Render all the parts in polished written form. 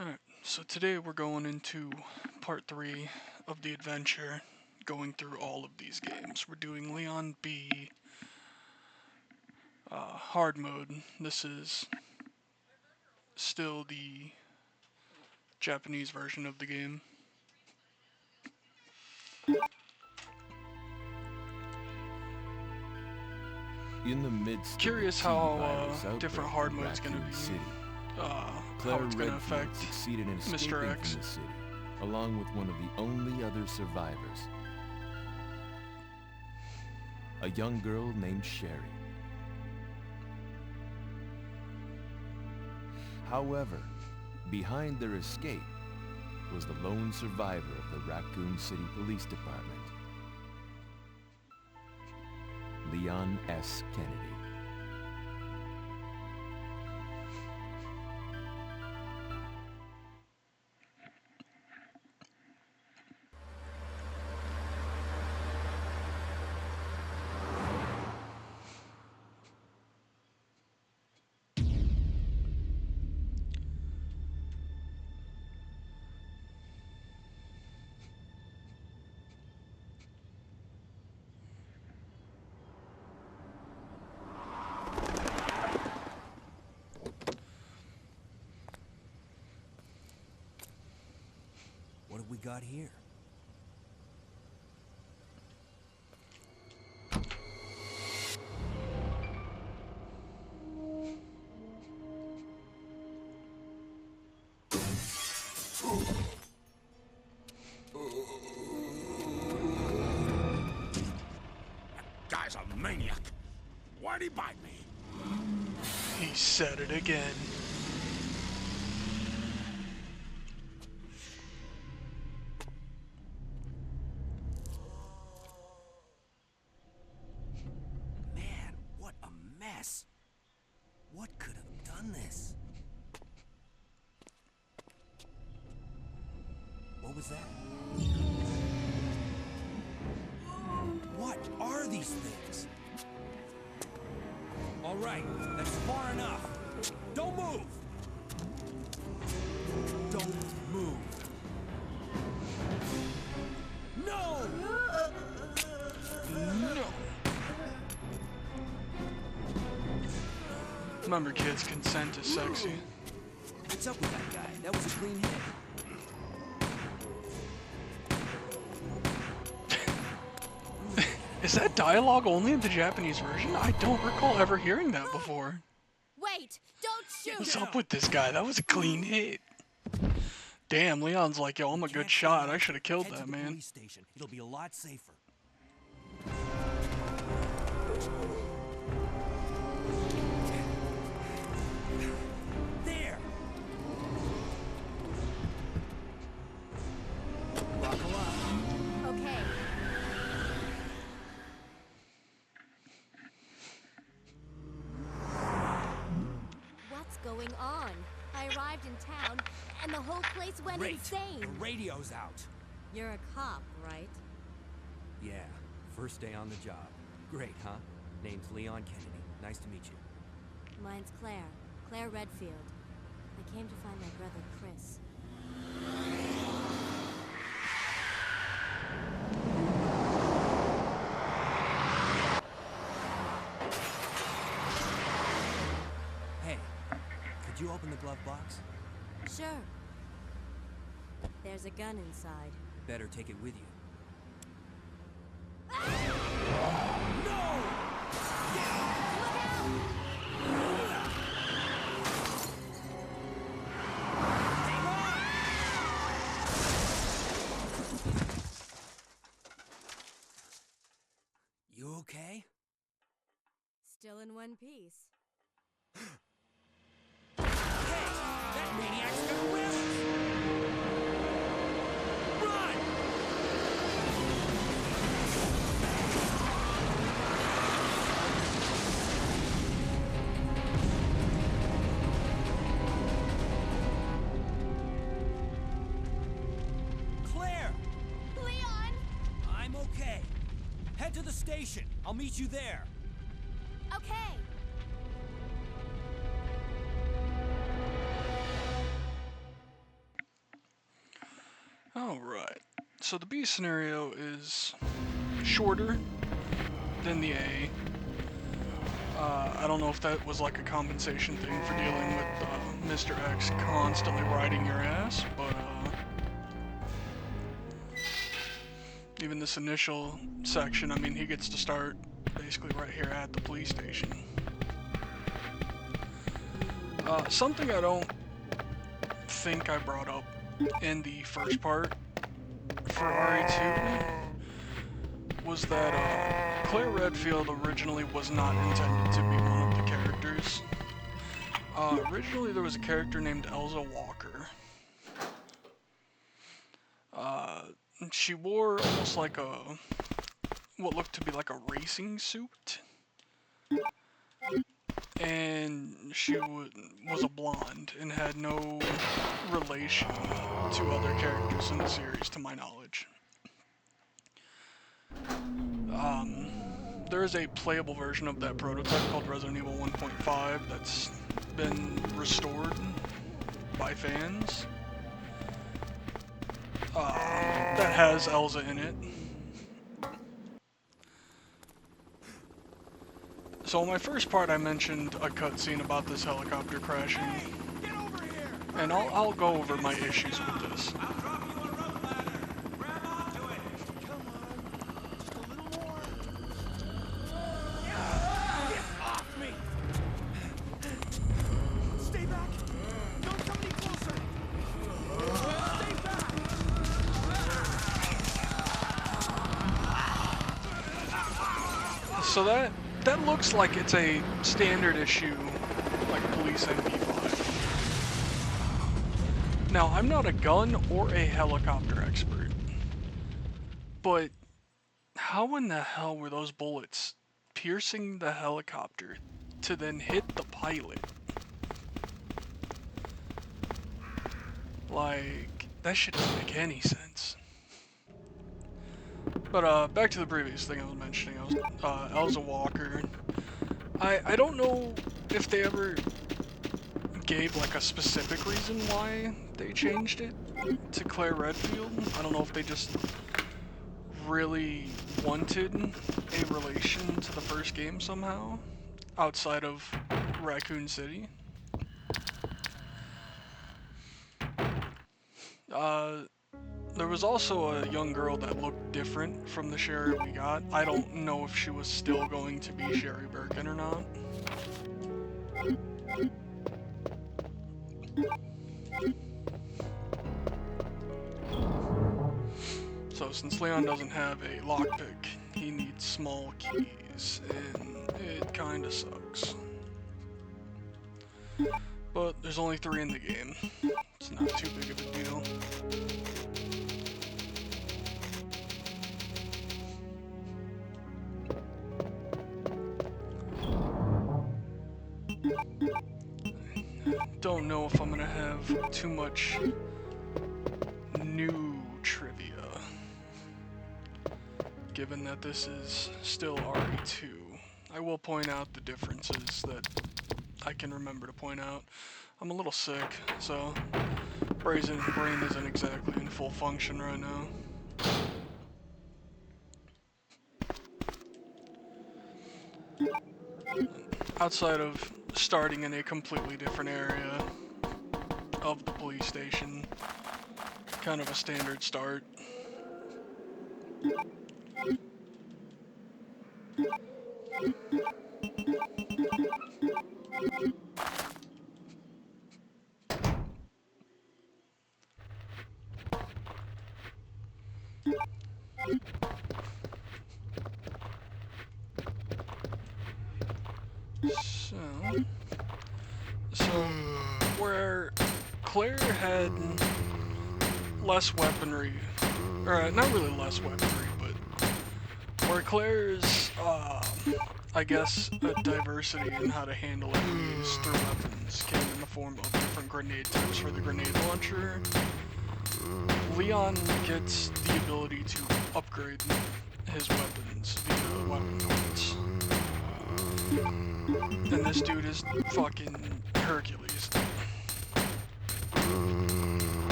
Alright, so today we're going into part 3 of the adventure, going through all of these games. We're doing Leon B, hard mode. This is still the Japanese version of the game. In the midst Curious of the how TB virus outbreak different hard in mode's gonna Raccoon be. City, How Claire it's gonna Redfield affect succeeded in escaping Mr. X. from the city, along with one of the only other survivors, a young girl named Sherry. However, behind their escape was the lone survivor of the Raccoon City Police Department, Leon S. Kennedy. What have we got here? That guy's a maniac. Why'd he bite me? He said it again. Man, what a mess. What could have done this? What was that? What are these things? All right, that's far enough. Don't move! Don't move. No! No. Remember, kids, consent is sexy. What's up with that guy? That was a clean hit. Is that dialogue only in the Japanese version? I don't recall ever hearing that before. Wait! Don't shoot! What's up with this guy? That was a clean hit. Damn, Leon's like, yo, I'm a good shot. I should have killed Head to that the man. police station. It'll be a lot safer. There. Buckle up. Okay. What's going on? I arrived in town, and the whole place went Great. insane. The radio's out. You're a cop, right? Yeah, first day on the job. Great, huh? Name's Leon Kennedy. Nice to meet you. Mine's Claire. Claire Redfield. I came to find my brother, Chris. Hey, could you open the glove box? Sure. There's a gun inside. Better take it with you. You okay? Still in one piece. Hey, that maniac's gonna whip us! Run! Claire! Leon! I'm okay. Head to the station. I'll meet you there. Okay. Right. So the B scenario is shorter than the A. I don't know if that was like a compensation thing for dealing with Mr. X constantly riding your ass, but even this initial section, I mean, he gets to start basically right here at the police station. Something I don't think I brought up in the first part for RE2 was that Claire Redfield originally was not intended to be one of the characters. Originally there was a character named Elza Walker. She wore almost like what looked to be like a racing suit. And she was a blonde and had no relation to other characters in the series, to my knowledge. There is a playable version of that prototype called Resident Evil 1.5 that's been restored by fans. That has Elza in it. So in my first part I mentioned a cutscene about this helicopter crashing, and I'll go over my issues with this. So that looks like it's a standard issue, like Police MP5. Now, I'm not a gun or a helicopter expert, but how in the hell were those bullets piercing the helicopter to then hit the pilot? Like, that shit doesn't make any sense. But back to the previous thing I was mentioning, Elza Walker. I don't know if they ever gave like a specific reason why they changed it to Claire Redfield. I don't know if they just really wanted a relation to the first game somehow, outside of Raccoon City. There was also a young girl that looked different from the Sherry we got. I don't know if she was still going to be Sherry Birkin or not. So since Leon doesn't have a lockpick, he needs small keys, and it kinda sucks. But there's only 3 in the game. It's not too big of a deal. Don't know if I'm gonna have too much new trivia, given that this is still RE2. I will point out the differences that I can remember to point out. I'm a little sick, so brain isn't exactly in full function right now. Outside of starting in a completely different area of the police station, kind of a standard start. So where Claire had less weaponry, or not really less weaponry, but where Claire's, I guess, a diversity in how to handle enemies through weapons came in the form of different grenade types for the grenade launcher, Leon gets the ability to upgrade his weapons via weapon points. And this dude is fucking Hercules.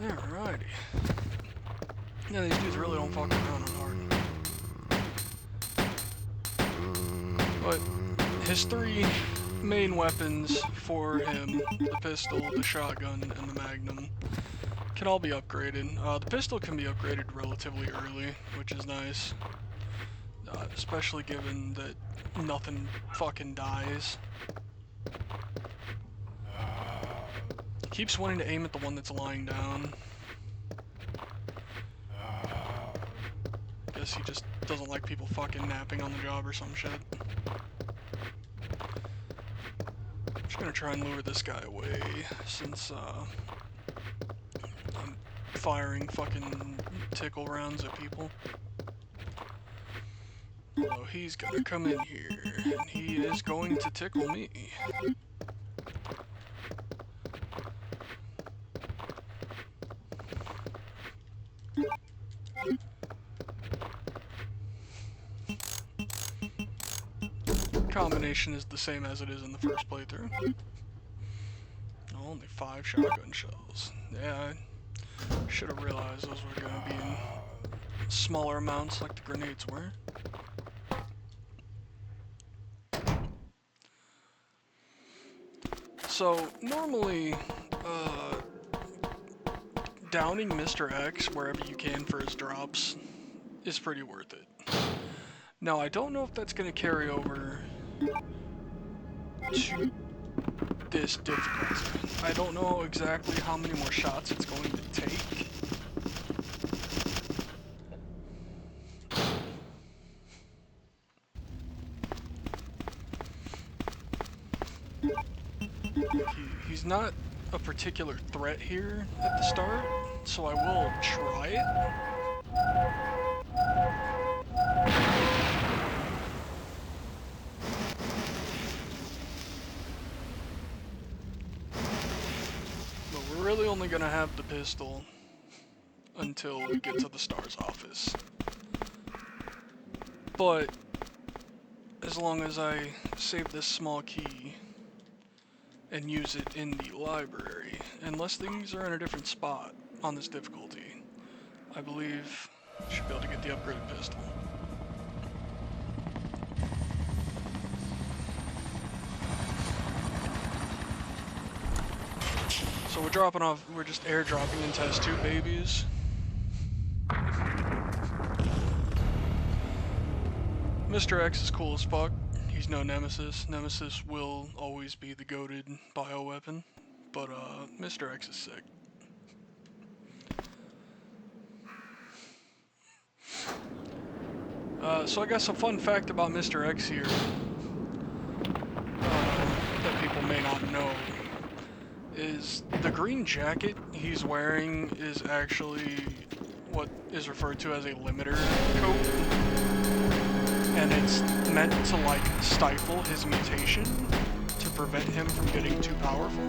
Alrighty. Yeah, these dudes really don't fuck around on hard. But his three main weapons for him, the pistol, the shotgun, and the magnum, can all be upgraded. The pistol can be upgraded relatively early, which is nice. Especially given that nothing fucking dies. Keeps wanting to aim at the one that's lying down. Guess he just doesn't like people fucking napping on the job or some shit. I'm just gonna try and lure this guy away since I'm firing fucking tickle rounds at people. So he's gonna come in here and he is going to tickle me. Combination is the same as it is in the first playthrough. Only 5 shotgun shells. Yeah, I should have realized those were going to be in smaller amounts like the grenades were. So, normally, downing Mr. X wherever you can for his drops is pretty worth it. Now, I don't know if that's going to carry over to this difficulty. I don't know exactly how many more shots it's going to take. He's not a particular threat here at the start, so I will try it. But we're really only gonna have the pistol until we get to the STARS office. But as long as I save this small key and use it in the library, unless things are in a different spot on this difficulty, I believe I should be able to get the upgraded pistol. So we're just airdropping in test tube babies. Mr. X is cool as fuck. He's no Nemesis. Nemesis will always be the goated bioweapon, but Mr. X is sick. So I guess a fun fact about Mr. X here that people may not know is the green jacket he's wearing is actually what is referred to as a limiter coat. And it's meant to, like, stifle his mutation to prevent him from getting too powerful.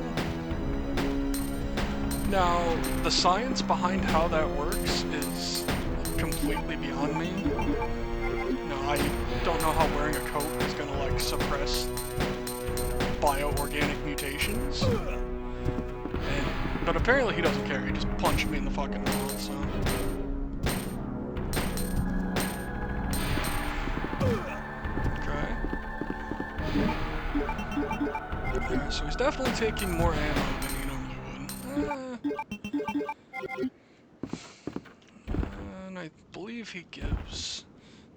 Now, the science behind how that works is completely beyond me. No, I don't know how wearing a coat is gonna, like, suppress bioorganic mutations. But apparently he doesn't care, he just punched me in the fucking mouth, so... Alright, so he's definitely taking more ammo than he normally would. And I believe he gives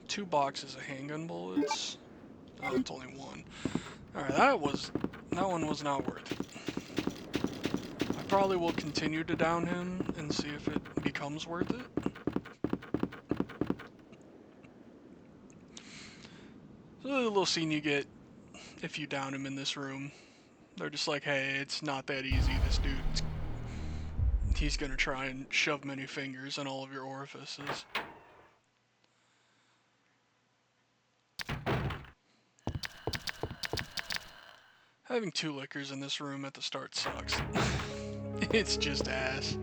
2 boxes of handgun bullets. Oh, it's only 1. Alright, that one was not worth it. I probably will continue to down him and see if it becomes worth it. So a little scene you get if you down him in this room. They're just like, hey, it's not that easy. This dude, he's gonna try and shove many fingers in all of your orifices. Having 2 lickers in this room at the start sucks. It's just ass.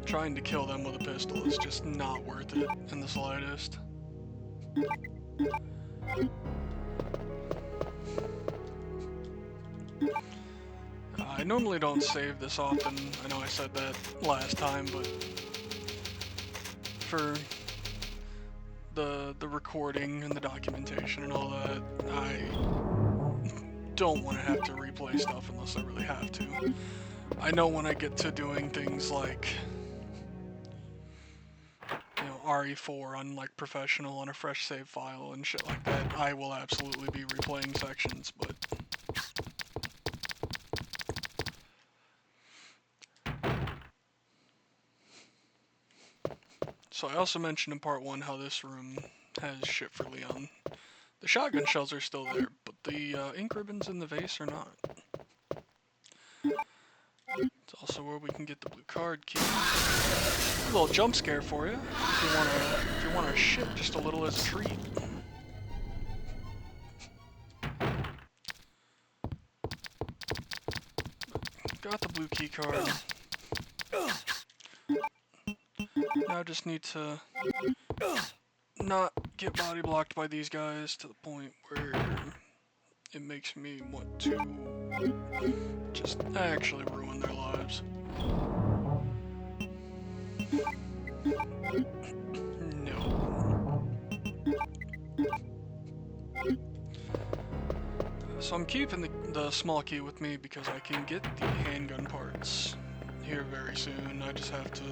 Trying to kill them with a pistol is just not worth it in the slightest. I normally don't save this often. I know I said that last time, but for the recording and the documentation and all that, I don't want to have to replay stuff unless I really have to. I know when I get to doing things like, you know, RE4 on like professional on a fresh save file and shit like that, I will absolutely be replaying sections, but so I also mentioned in part 1 how this room has shit for Leon. The shotgun shells are still there, but the ink ribbons in the vase are not. It's also where we can get the blue card key. A little jump scare for you, if you wanna shit just a little as a treat. Got the blue key card. Now I just need to not get body blocked by these guys to the point where it makes me want to just actually ruin their lives. No. So I'm keeping the small key with me because I can get the handgun parts here very soon. I just have to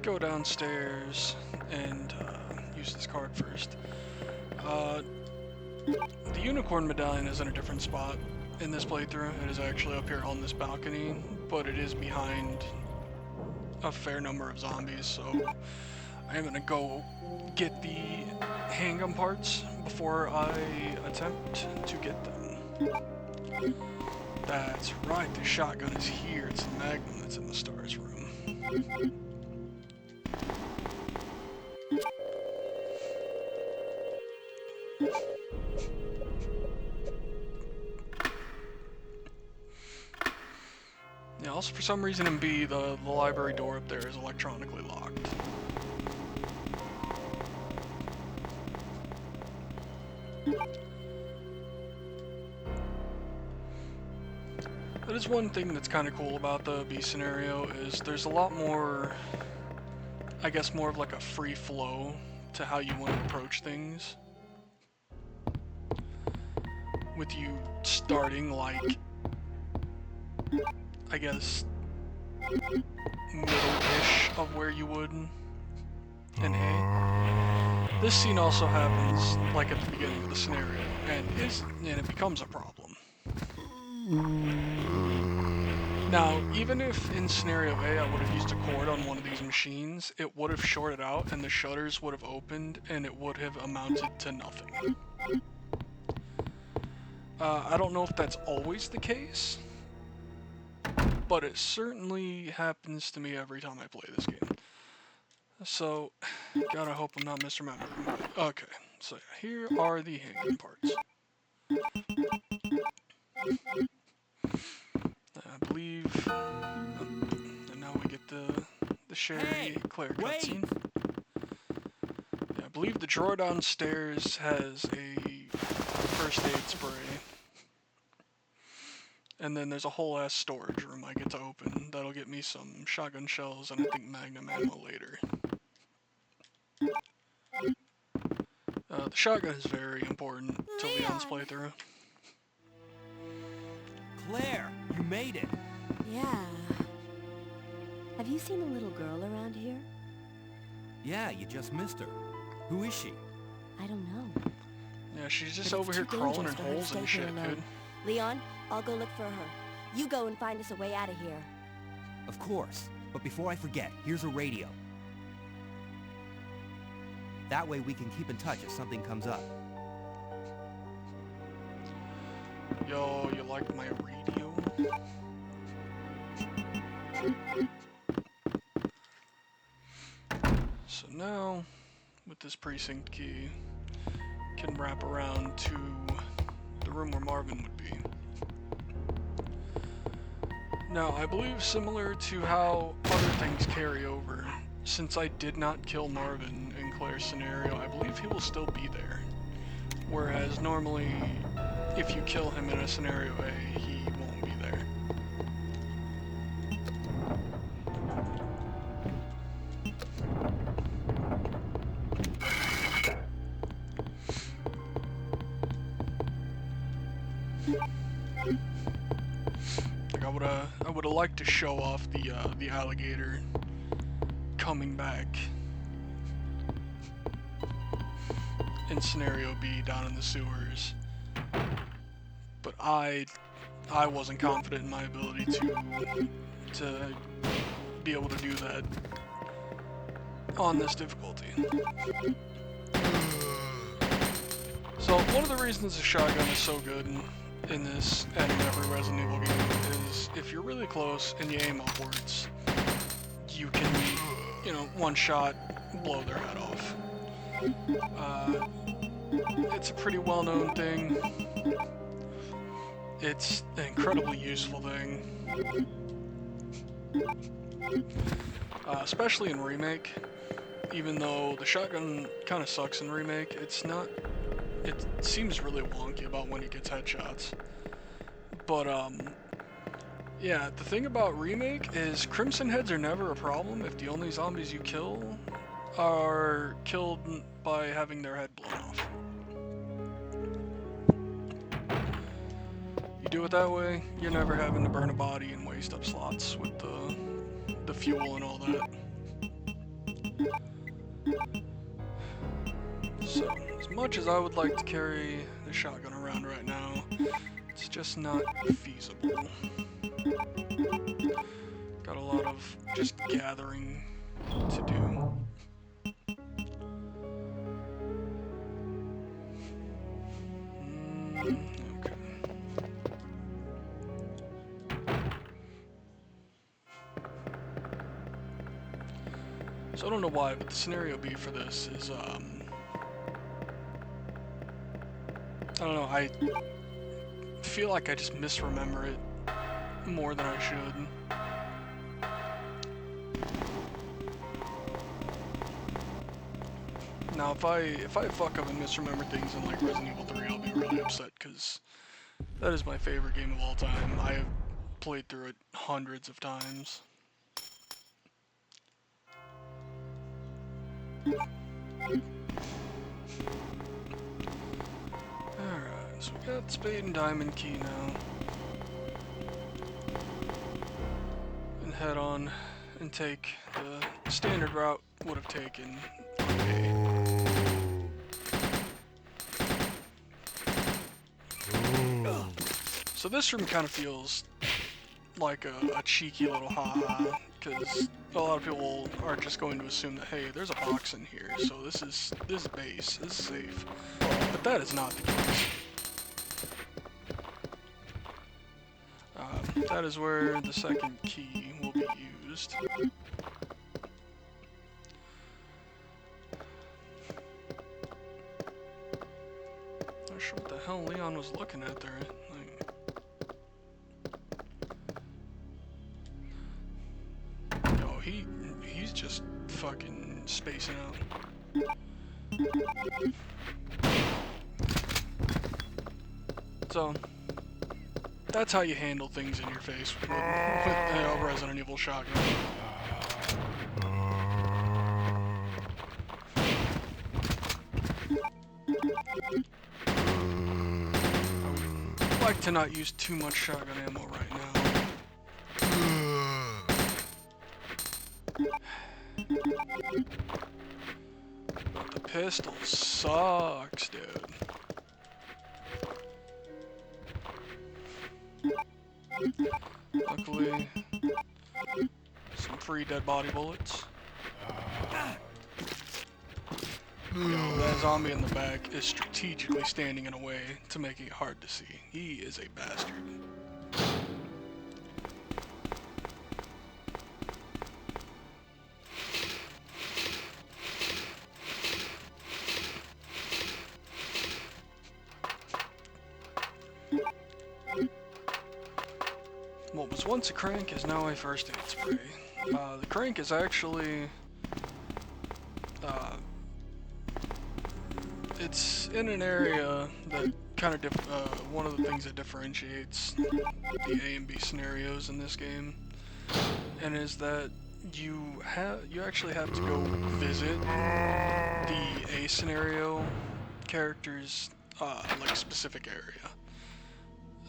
go downstairs and use this card first. The unicorn medallion is in a different spot in this playthrough. It is actually up here on this balcony, but it is behind a fair number of zombies, so I am gonna go get the handgun parts before I attempt to get them. That's right, the shotgun is here. It's the Magnum that's in the stars room. Yeah, also for some reason in B, the library door up there is electronically locked. That is one thing that's kind of cool about the B scenario, is there's a lot more, I guess more of like a free flow to how you want to approach things. With you starting like, I guess, middle-ish of where you would in A. This scene also happens like at the beginning of the scenario, and it becomes a problem. Now, even if in scenario A I would have used a cord on one of these machines, it would have shorted out and the shutters would have opened and it would have amounted to nothing. I don't know if that's always the case, but it certainly happens to me every time I play this game. So, gotta hope I'm not misremembering. Okay, so here are the handgun parts. I believe, and now we get the Sherry Claire cutscene. Yeah, I believe the drawer downstairs has a first aid spray. And then there's a whole ass storage room I get to open. That'll get me some shotgun shells and I think magnum ammo later. The shotgun is very important to Leon's playthrough. Claire, you made it. Yeah. Have you seen a little girl around here? Yeah, you just missed her. Who is she? I don't know. Yeah, she's just But over it's here too crawling in dangerous for her to holes stay and here shit, alone. dude. Leon, I'll go look for her. You go and find us a way out of here. Of course. But before I forget, here's a radio. That way we can keep in touch if something comes up. Yo, you like my radio? So now, with this precinct key, can wrap around to the room where Marvin would be. Now, I believe similar to how other things carry over, since I did not kill Marvin in Claire's scenario, I believe he will still be there. Whereas normally, if you kill him in a scenario A, he won't be there. Like I would have liked to show off the alligator coming back in scenario B down in the sewers, but I wasn't confident in my ability to be able to do that on this difficulty. So one of the reasons the shotgun is so good in this and in every Resident Evil game is if you're really close and you aim upwards, you can, you know, one shot blow their head off. It's a pretty well-known thing. It's an incredibly useful thing. Especially in Remake. Even though the shotgun kind of sucks in Remake, it's not... It seems really wonky about when he gets headshots. But, yeah, the thing about Remake is Crimson Heads are never a problem if the only zombies you kill are killed by having their head blown off. You do it that way, you're never having to burn a body and waste up slots with the fuel and all that. So, as much as I would like to carry the shotgun around right now, it's just not feasible. Got a lot of just gathering to do. Okay. So I don't know why, but the scenario B for this is, I don't know, I feel like I just misremember it more than I should. Now, if I fuck up and misremember things in like Resident Evil 3, I'll be really upset, because that is my favorite game of all time. I have played through it hundreds of times. Alright, so we got Spade and Diamond Key now. And head on and take the standard route would have taken A. So this room kind of feels like a cheeky little ha-ha, because a lot of people are just going to assume that, hey, there's a box in here, so this is base, this is safe. But that is not the case. That is where the second key will be used. Not sure what the hell Leon was looking at there. He's just fucking spacing out. So, that's how you handle things in your face with a Resident Evil shotgun. I would like to not use too much shotgun ammo right now. But the pistol sucks, dude. Luckily, some free dead body bullets. Yo, that zombie in the back is strategically standing in a way to make it hard to see. He is a bastard. What was once a crank is now a first aid spray. The crank is actually, it's in an area that kind of, one of the things that differentiates the A and B scenarios in this game, and is that you actually have to go visit the A scenario characters, like specific area.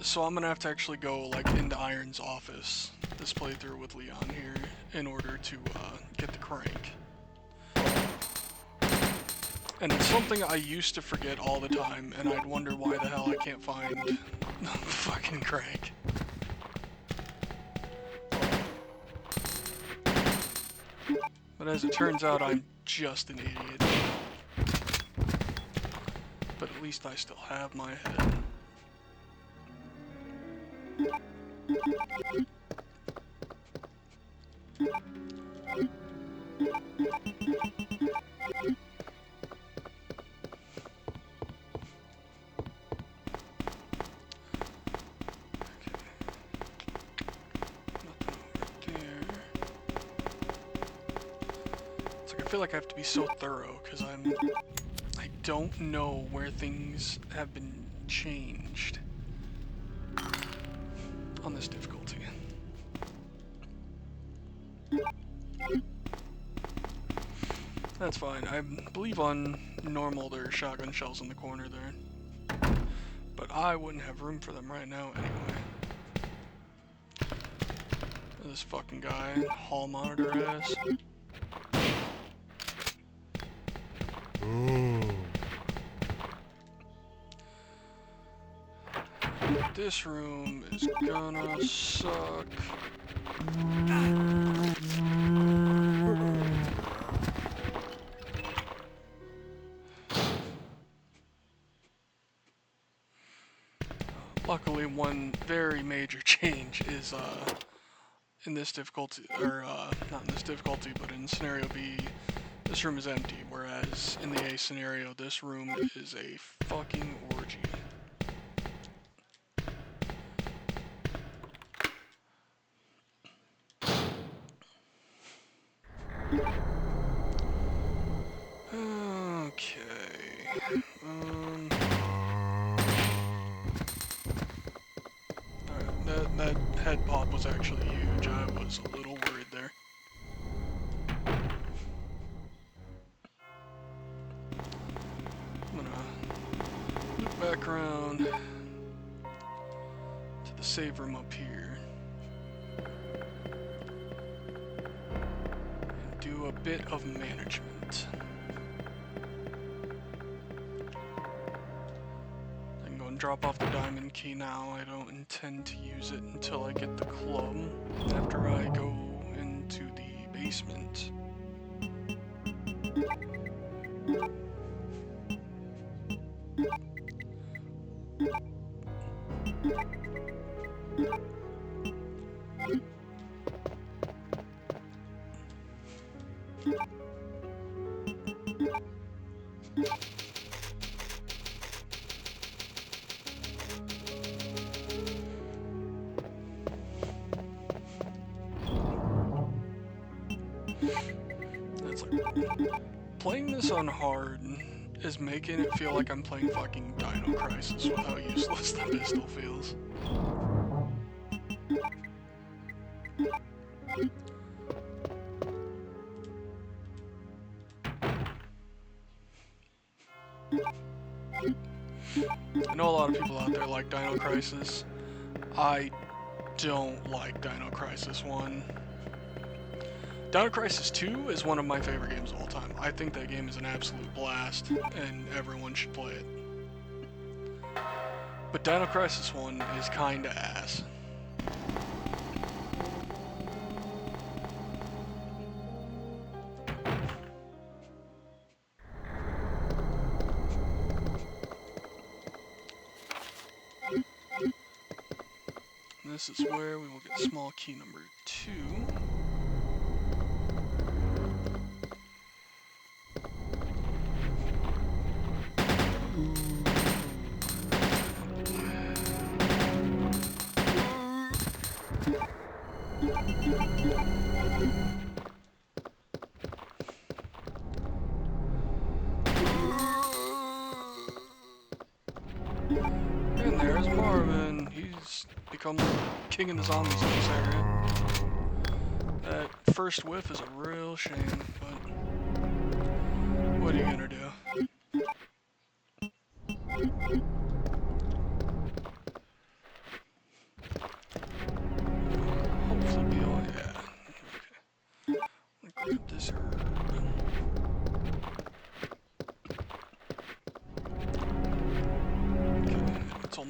So I'm gonna have to actually go like into Iron's office this playthrough with Leon here in order to get the crank. And it's something I used to forget all the time, and I'd wonder why the hell I can't find the fucking crank. But as it turns out, I'm just an idiot. But at least I still have my head. I feel like I have to be so thorough because I don't know where things have been changed on this difficulty. That's fine. I believe on normal there are shotgun shells in the corner there, but I wouldn't have room for them right now anyway. This fucking guy, hall monitor ass. This room is gonna suck. Luckily, one very major change is in this difficulty, or not in this difficulty, but in scenario B, this room is empty, whereas in the A scenario, this room is a fucking orgy. Okay. Alright, that head pop was actually huge. I was a little worried there. I'm gonna loop back around to the save room up here and do a bit of management. I can go and drop off the diamond key now. I don't intend to use it until I get the club after I go into the basement. That's like, playing this on hard is making it feel like I'm playing fucking Dino Crisis with how useless the pistol feels. I know a lot of people out there like Dino Crisis. I don't like Dino Crisis 1. Dino Crisis 2 is one of my favorite games of all time. I think that game is an absolute blast, and everyone should play it. But Dino Crisis 1 is kinda ass. This is where we will get small key number 2. And there's Marvin. He's become the king of the zombies in this area. That first whiff is a real shame, but what are you gonna do?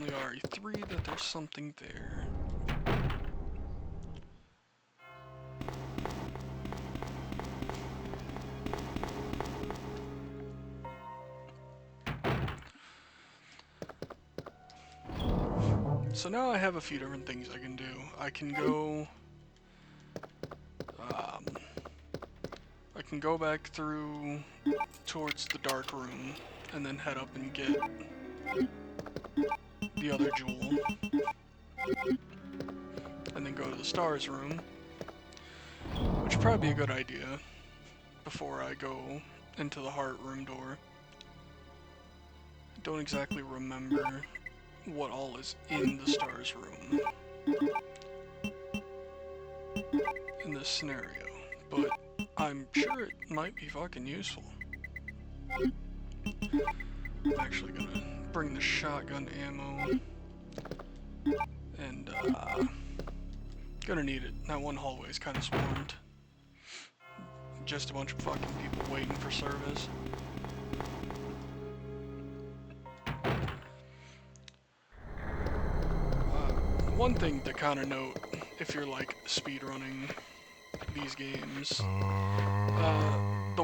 the RE3 that there's something there. So now I have a few different things I can do. I can go back through towards the dark room and then head up and get the other jewel. And then go to the stars room, which would probably be a good idea before I go into the heart room door. I don't exactly remember what all is in the stars room in this scenario, but I'm sure it might be fucking useful. I'm actually gonna bring the shotgun ammo, and gonna need it. That one hallway is kind of swarmed. Just a bunch of fucking people waiting for service. One thing to kind of note, if you're like speedrunning these games, the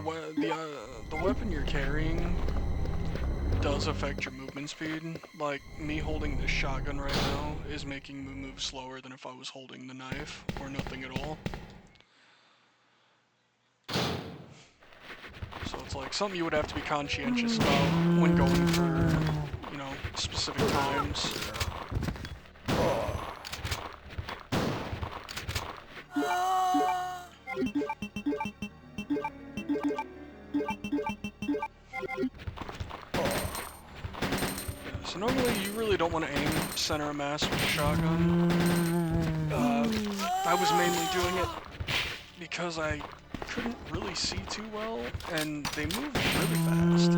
weapon you're carrying does affect your movement speed. Like, me holding this shotgun right now is making me move slower than if I was holding the knife, or nothing at all. So it's like something you would have to be conscientious about when going for, you know, specific times. So normally you really don't want to aim center of mass with a shotgun. I was mainly doing it because I couldn't really see too well, and they moved really fast.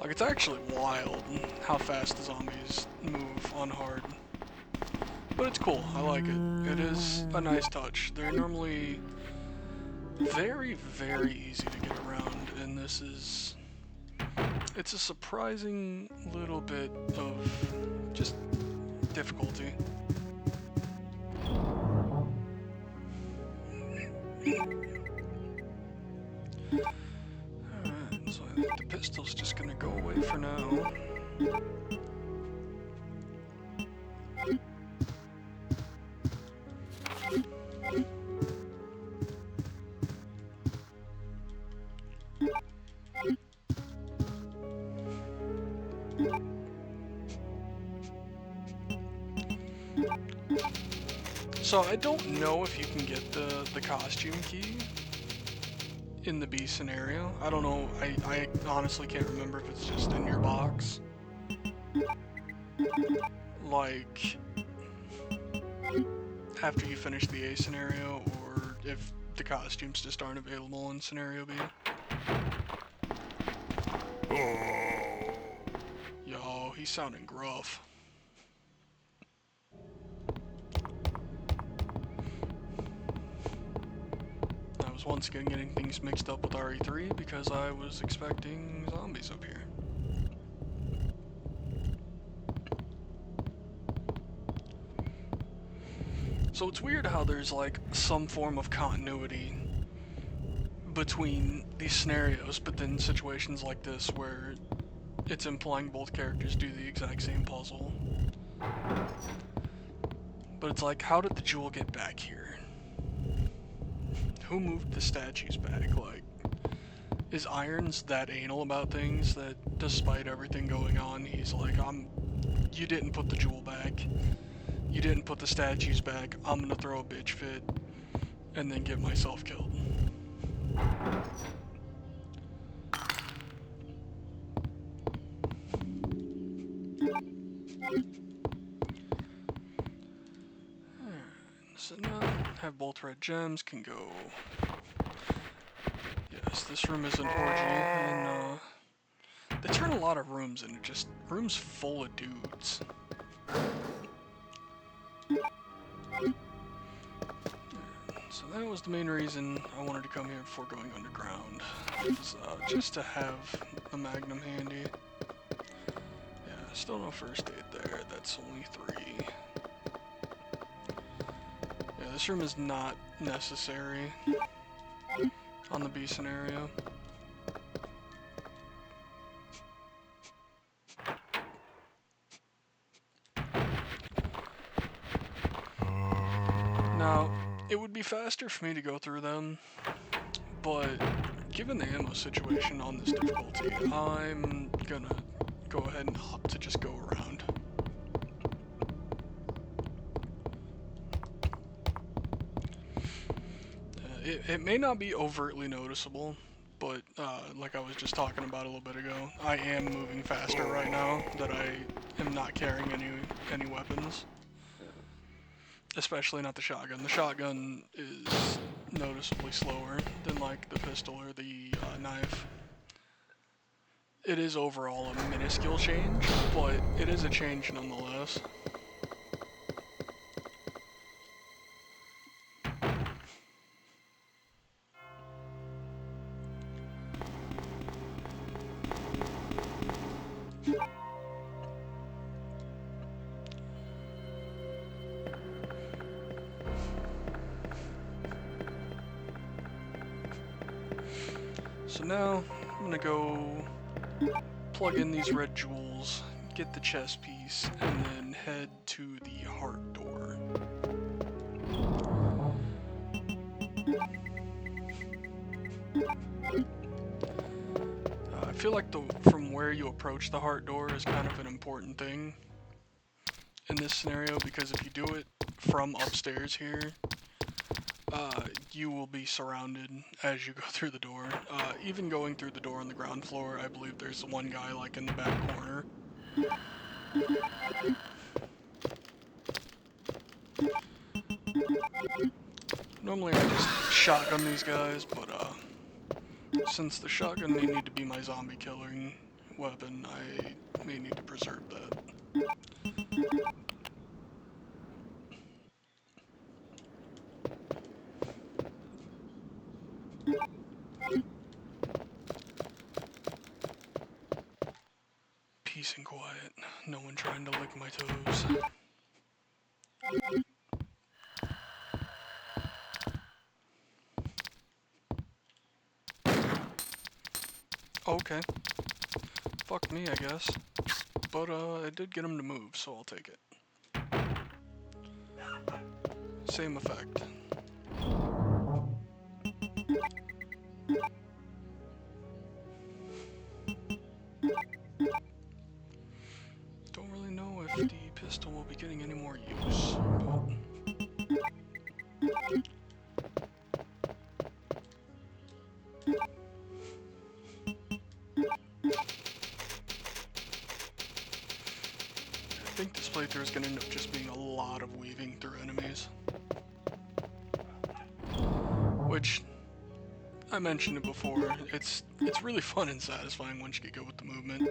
Like, it's actually wild how fast the zombies move on hard. But it's cool, I like it. It is a nice touch. They're normally very, very easy to get around, and this is... it's a surprising little bit of just difficulty. Alright, so I think the pistol's just gonna go away for now. So I don't know if you can get the costume key in the B scenario. I don't know, I honestly can't remember if it's just in your box. Like, after you finish the A scenario, or if the costumes just aren't available in scenario B. Yo, he's sounding gruff. I was once again getting things mixed up with RE3 because I was expecting zombies up here. So it's weird how there's like some form of continuity between these scenarios, but then situations like this where it's implying both characters do the exact same puzzle. But it's like, how did the jewel get back here? Who moved the statues back? Like, is Irons that anal about things that despite everything going on, he's like, you didn't put the jewel back. You didn't put the statues back. I'm gonna throw a bitch fit and then get myself killed. So now have both red gems, can go. Yes, this room is an orgy, and they turn a lot of rooms into just rooms full of dudes. So that was the main reason I wanted to come here before going underground, was, just to have a Magnum handy. Still no first aid there. That's only 3. Yeah, this room is not necessary on the B scenario. Now, it would be faster for me to go through them, but given the ammo situation on this difficulty, I'm gonna go ahead and opt to just go around. It may not be overtly noticeable, but like I was just talking about a little bit ago, I am moving faster right now that I am not carrying any weapons. Especially not the shotgun. The shotgun is noticeably slower than like the pistol or the knife. It is overall a minuscule change, but it is a change nonetheless. So now I'm gonna go plug in these red jewels, get the chest piece, and then head to the heart door. I feel like from where you approach the heart door is kind of an important thing in this scenario, because if you do it from upstairs here, you will be surrounded as you go through the door. Even going through the door on the ground floor, I believe there's one guy like in the back corner. Normally I just shotgun these guys, but since the shotgun may need to be my zombie killing weapon, I may need to preserve that. Peace and quiet. No one trying to lick my toes. Okay. Fuck me, I guess. But, I did get him to move, so I'll take it. Same effect. Don't really know if the pistol will be getting any more use, but... I think this playthrough is going to end up just being a lot of weaving through enemies. Which, I mentioned it before, it's really fun and satisfying once you get good with the movement.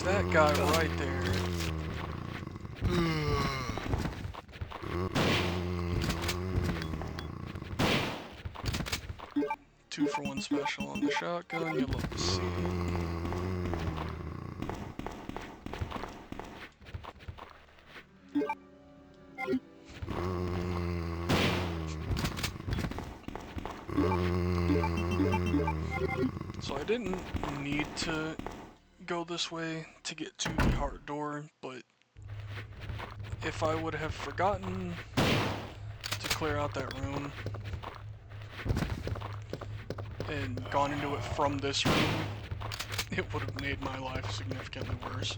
That guy right there. 2-for-1 special on the shotgun, you'll love to see it. So I didn't need to go this way to get to the heart door, but if I would have forgotten to clear out that room and gone into it from this room, it would have made my life significantly worse.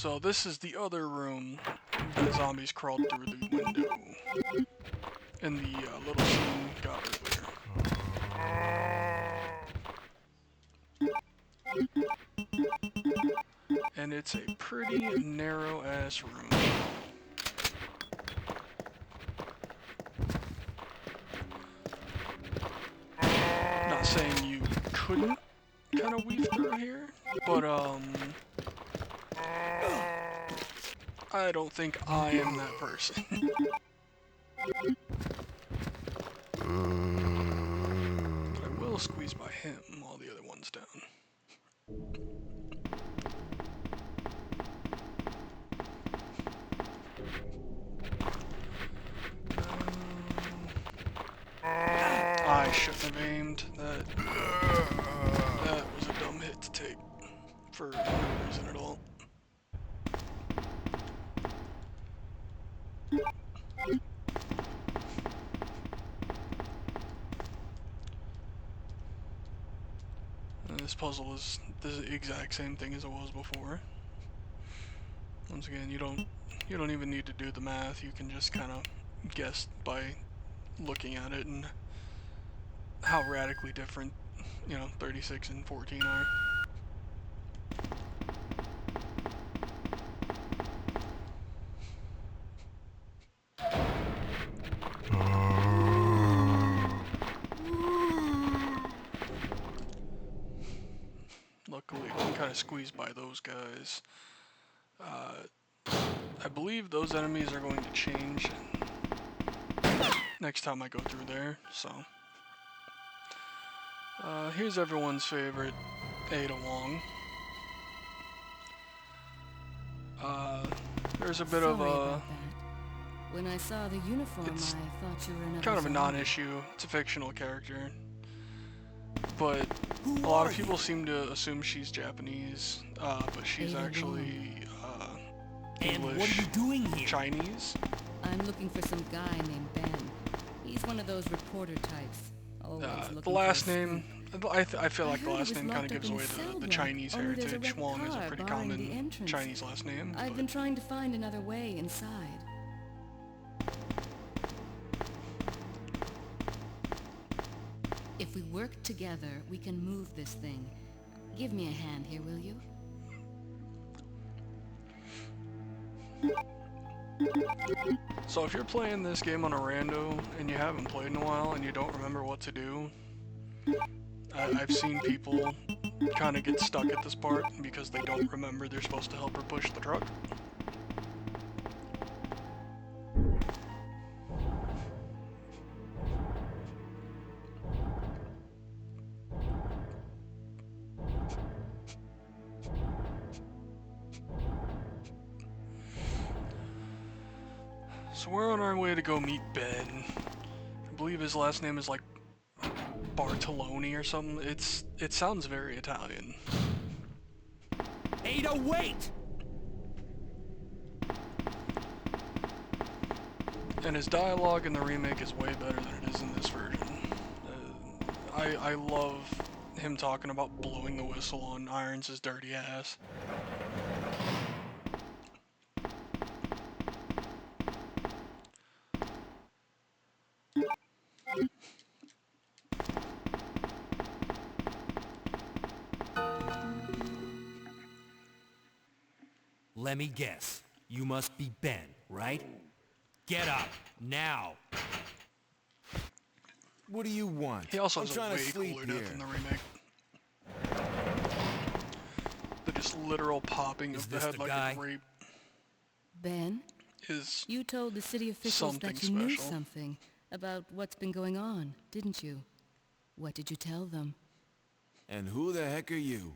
So this is the other room that zombies crawled through the window in the little scene we got earlier. And it's a pretty narrow-ass room. Not saying you couldn't kind of weave through here, but I don't think I am that person. But I will squeeze by him while the other one's down. I shouldn't have aimed. That was a dumb hit to take for no reason at all. And this puzzle is the exact same thing as it was before. Once again, you don't even need to do the math. You can just kind of guess by looking at it and how radically different, 36 and 14 are. Luckily, I can kind of squeeze by those guys. I believe those enemies are going to change next time I go through there, so. Here's everyone's favorite Ada Wong. There's a bit of a... When I saw the uniform, I thought you were another kind of a zombie. non-issue. It's a fictional character. But a lot of people seem to assume she's Japanese, but she's Ada actually And what are English, you doing here? Chinese. I'm looking for some guy named Ben. He's one of those reporter types. Always looking The last for a name, I feel like the heard he last was name kind of locked up gives in away a cell the block. Chinese Only there's a heritage. red Wong is a car pretty barring the common entrance. Chinese last name. I've but been trying to find another way inside. If we work together, we can move this thing. Give me a hand here, will you? So if you're playing this game on a rando and you haven't played in a while and you don't remember what to do, I've seen people kind of get stuck at this part because they don't remember they're supposed to help her push the truck. So we're on our way to go meet Ben. I believe his last name is like Bartoloni or something. It sounds very Italian. Ada, wait! And his dialogue in the remake is way better than it is in this version. I love him talking about blowing the whistle on Irons' dirty ass. Let me guess. You must be Ben, right? Get up, now! What do you want? He also I'm has a trying way to sleep cooler here. death in the remake. The just literal popping Is of the this head the like guy? a grape Ben, is you told the city officials something that you knew special. something about what's been going on, didn't you? What did you tell them? And who the heck are you?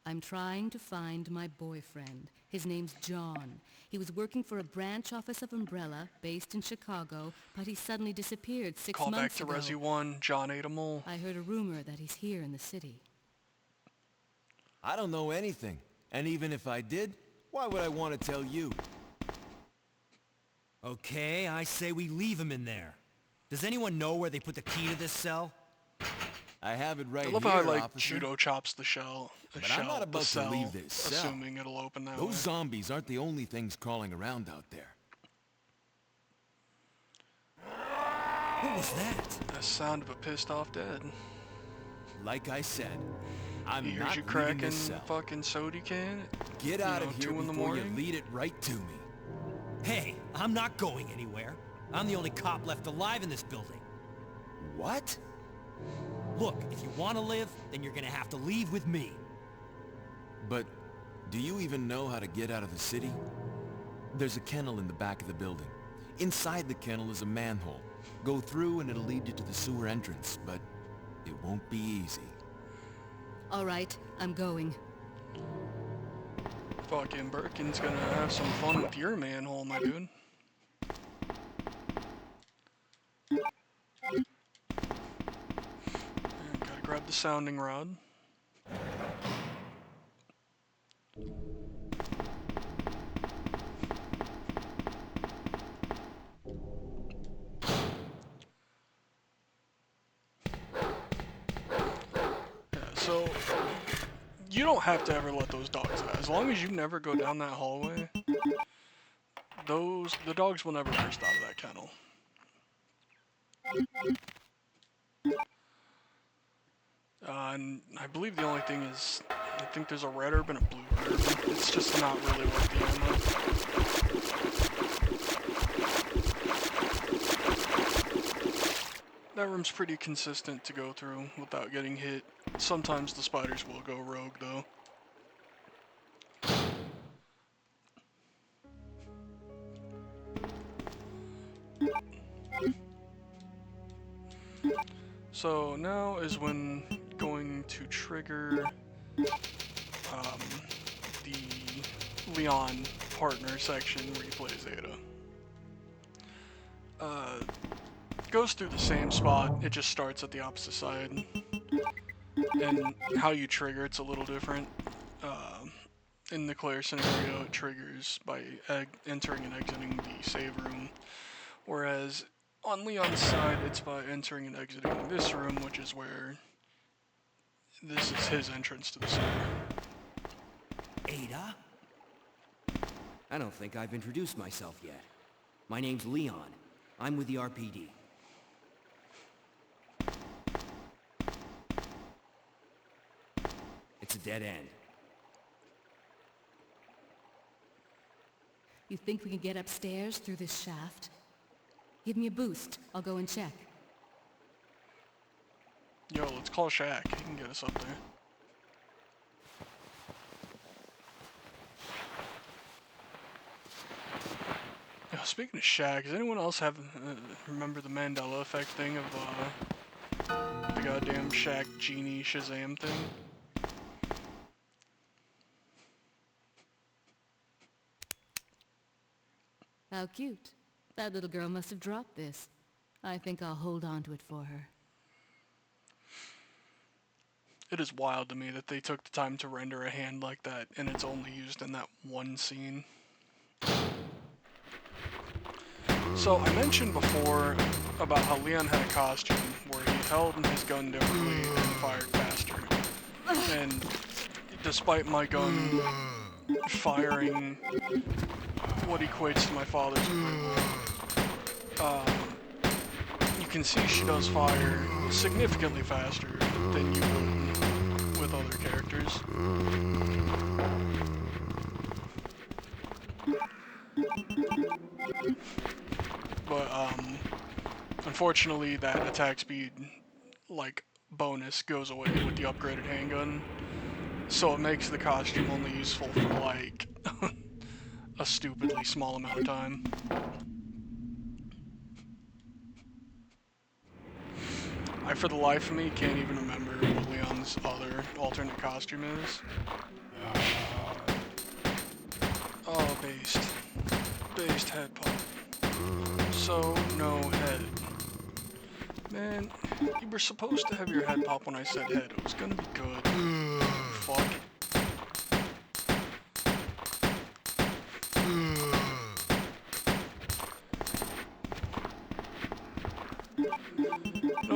I'm trying to find my boyfriend. His name's John. He was working for a branch office of Umbrella, based in Chicago, but he suddenly disappeared 6 Call back months to ago. Resi 1, John ate a mole. I heard a rumor that he's here in the city. I don't know anything. And even if I did, why would I want to tell you? Okay, I say we leave him in there. Does anyone know where they put the key to this cell? I have it right I here, love how I like officer. judo chops the shell. But I'm not about to leave this cell. Assuming it'll open that Those way. zombies aren't the only things crawling around out there. What was that? The sound of a pissed off dad. Like I said, I'm He not hears you leaving cracking this cell. fucking soda can. Get out of here 2 in the before you morning? lead it right to me. Hey, I'm not going anywhere. I'm the only cop left alive in this building. What? Look, if you want to live, then you're gonna have to leave with me. But do you even know how to get out of the city? There's a kennel in the back of the building. Inside the kennel is a manhole. Go through and it'll lead you to the sewer entrance, but it won't be easy. All right, I'm going. Fucking Birkin's gonna have some fun with your manhole, my dude. And gotta grab the sounding rod. So, you don't have to ever let those dogs out. As long as you never go down that hallway, the dogs will never burst out of that kennel. And I believe the only thing is, I think there's a red herb and a blue herb. It's just not really worth the ammo. That room's pretty consistent to go through without getting hit. Sometimes the spiders will go rogue, though. So now is when going to trigger the Leon partner section where you play Zeta. Goes through the same spot, it just starts at the opposite side. And how you trigger it's a little different. In the Claire scenario, it triggers by entering and exiting the save room. Whereas on Leon's side, it's by entering and exiting this room, which is where this is his entrance to the sewer. Ada? I don't think I've introduced myself yet. My name's Leon. I'm with the RPD. It's a dead end. You think we can get upstairs through this shaft? Give me a boost. I'll go and check. Yo, let's call Shaq. He can get us up there. Yo, speaking of Shaq, does anyone else have remember the Mandela effect thing of the goddamn Shaq Genie Shazam thing? How cute. That little girl must have dropped this. I think I'll hold on to it for her. It is wild to me that they took the time to render a hand like that, and it's only used in that one scene. So, I mentioned before about how Leon had a costume where he held his gun differently and fired faster. And despite my gun firing what equates to my father's approval, you can see she does fire significantly faster than you would with other characters. But unfortunately that attack speed like bonus goes away with the upgraded handgun, so it makes the costume only useful for like a stupidly small amount of time. I, for the life of me, can't even remember what Leon's other alternate costume is. Oh, based head pop. So, no head. Man, you were supposed to have your head pop when I said head. It was gonna be good. Fuck.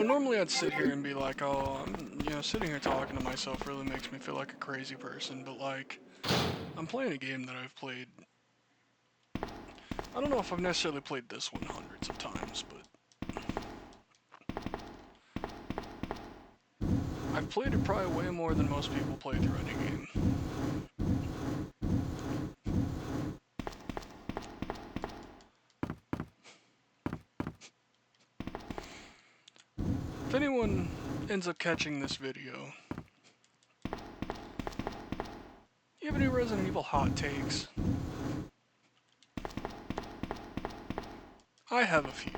No, normally I'd sit here and be like, oh, sitting here talking to myself really makes me feel like a crazy person, but like, I'm playing a game that I've played. I don't know if I've necessarily played this one hundreds of times, but I've played it probably way more than most people play through any game. If anyone ends up catching this video, you have any Resident Evil hot takes? I have a few.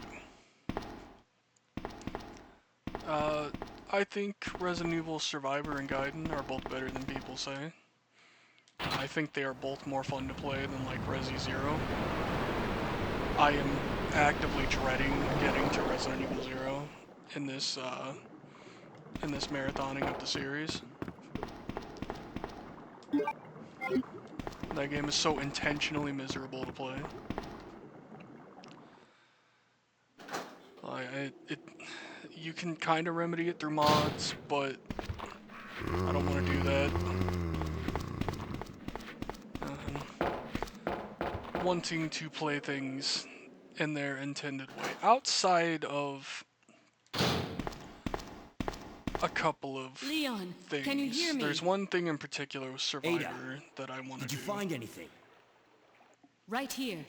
I think Resident Evil Survivor and Gaiden are both better than people say. I think they are both more fun to play than like Resi Zero. I am actively dreading getting to Resident Evil Zero in this marathoning of the series. That game is so intentionally miserable to play. You can kind of remedy it through mods, but I don't want to do that. Wanting to play things in their intended way. Outside of a couple of Leon, things. can you hear me? There's one thing in particular with Survivor that I want to do. Did you find anything? Right here.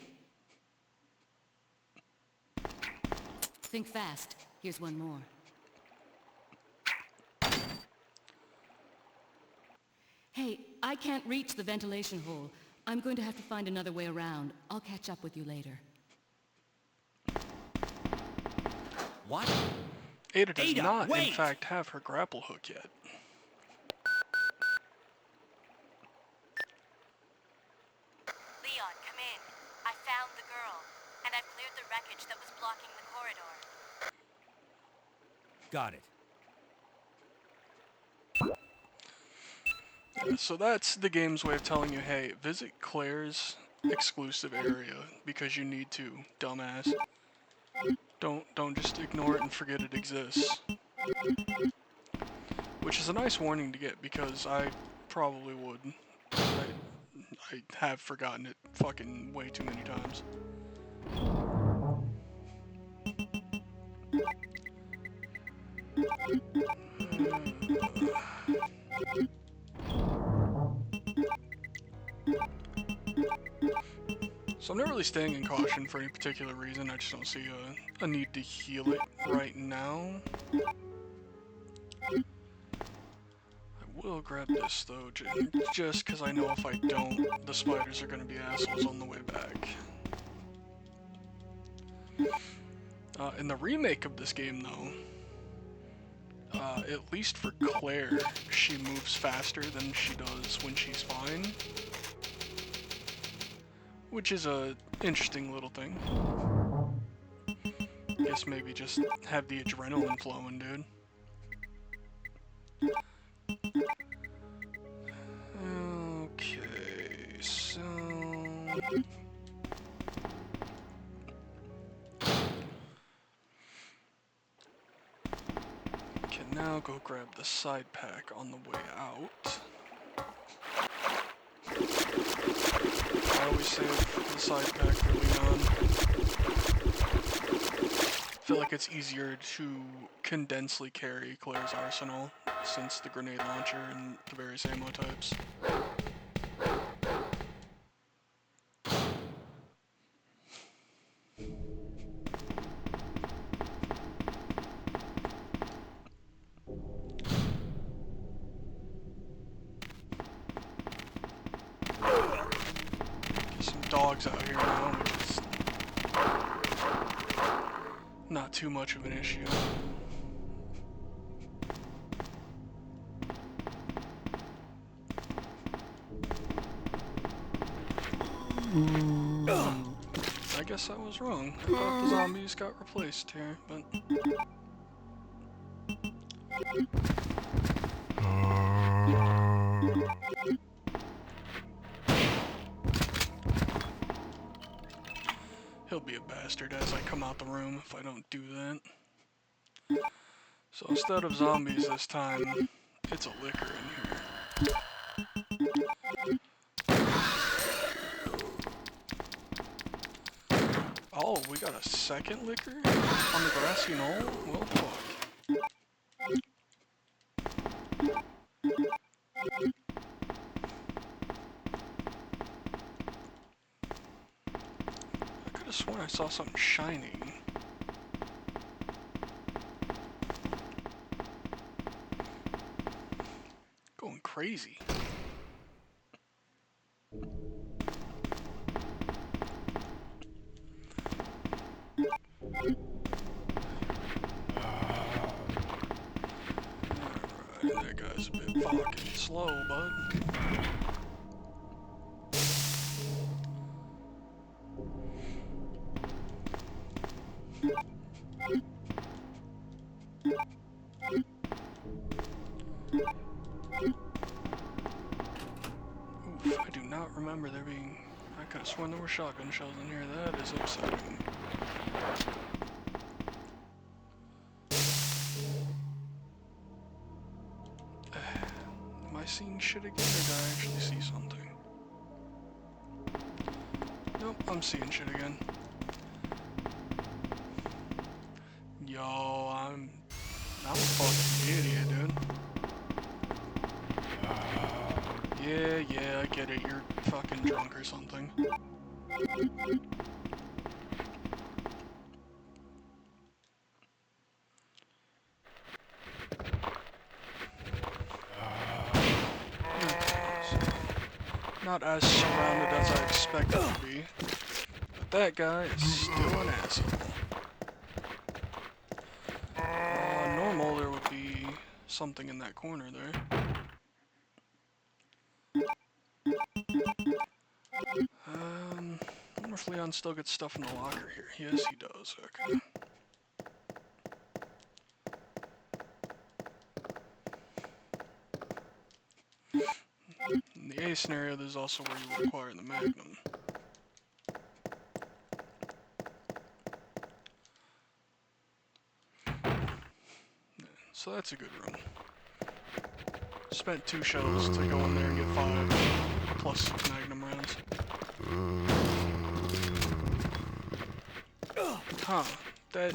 Think fast. Here's one more. Hey, I can't reach the ventilation hole. I'm going to have to find another way around. I'll catch up with you later. What? Ada does Ada, not, in wait! fact, have her grapple hook yet. Leon, come in. I found the girl, and I've cleared the wreckage that was blocking the corridor. Got it. So that's the game's way of telling you, hey, visit Claire's exclusive area because you need to, dumbass. Don't just ignore it and forget it exists. Which is a nice warning to get because I probably would. I have forgotten it fucking way too many times. So I'm not really staying in caution for any particular reason. I just don't see a need to heal it right now. I will grab this though, just because I know if I don't, the spiders are going to be assholes on the way back. In the remake of this game though, at least for Claire, she moves faster than she does when she's fine. Which is a interesting little thing. Guess maybe just have the adrenaline flowing, dude. Okay, so... Can now go grab the side pack on the way out. I always save the side pack for Leon. I feel like it's easier to condensely carry Claire's arsenal since the grenade launcher and the various ammo types. Dogs out here now, which is not too much of an issue. I guess I was wrong. I thought the zombies got replaced here, but... He'll be a bastard as I come out the room if I don't do that. So instead of zombies this time, it's a liquor in here. Oh, we got a second liquor on the grassy knoll? Well, fuck. I could have sworn I saw something shining. Going crazy. Alright, that guy's a bit fucking slow, bud. Oof, I do not remember there being... I could have sworn there were shotgun shells in here. That is upsetting. Am I seeing shit again, or did I actually see something? Nope, I'm seeing shit again. Yo, I'm a fucking idiot, dude. Yeah, I get it. You're fucking drunk or something. Not as surrounded as I expected to be. But that guy is still an asshole. Normal, there would be something in that corner there. I wonder if Leon still gets stuff in the locker here. Yes, he does. Okay. In the A scenario, there's also where you require the Magnum. So that's a good run. Spent 2 shells to go in there and get 5 plus 6 Magnum rounds. Huh, that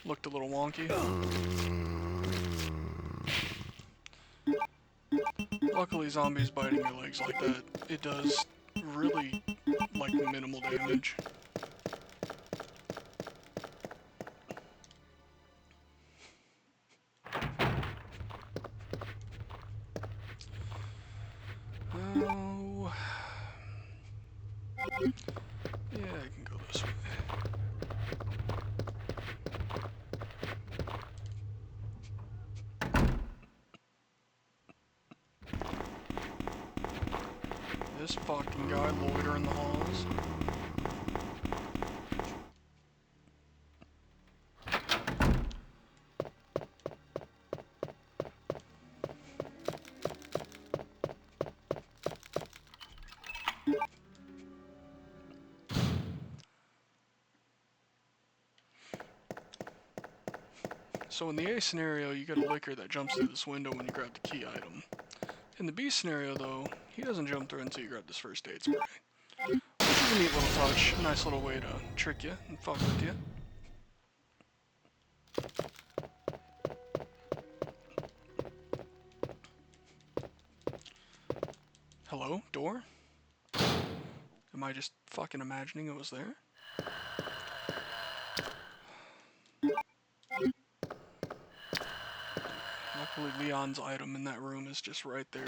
looked a little wonky. Luckily, zombies biting your legs like that, it does really, like, minimal damage. Oh... yeah, I can go this way. This fucking guy loitering the halls. So in the A scenario, you get a licker that jumps through this window when you grab the key item. In the B scenario, though, he doesn't jump through until you grab this first aid spray. Which is a neat little touch, a nice little way to trick you and fuck with you. Hello? Door? Am I just fucking imagining it was there? Luckily, Leon's item in that room is just right there,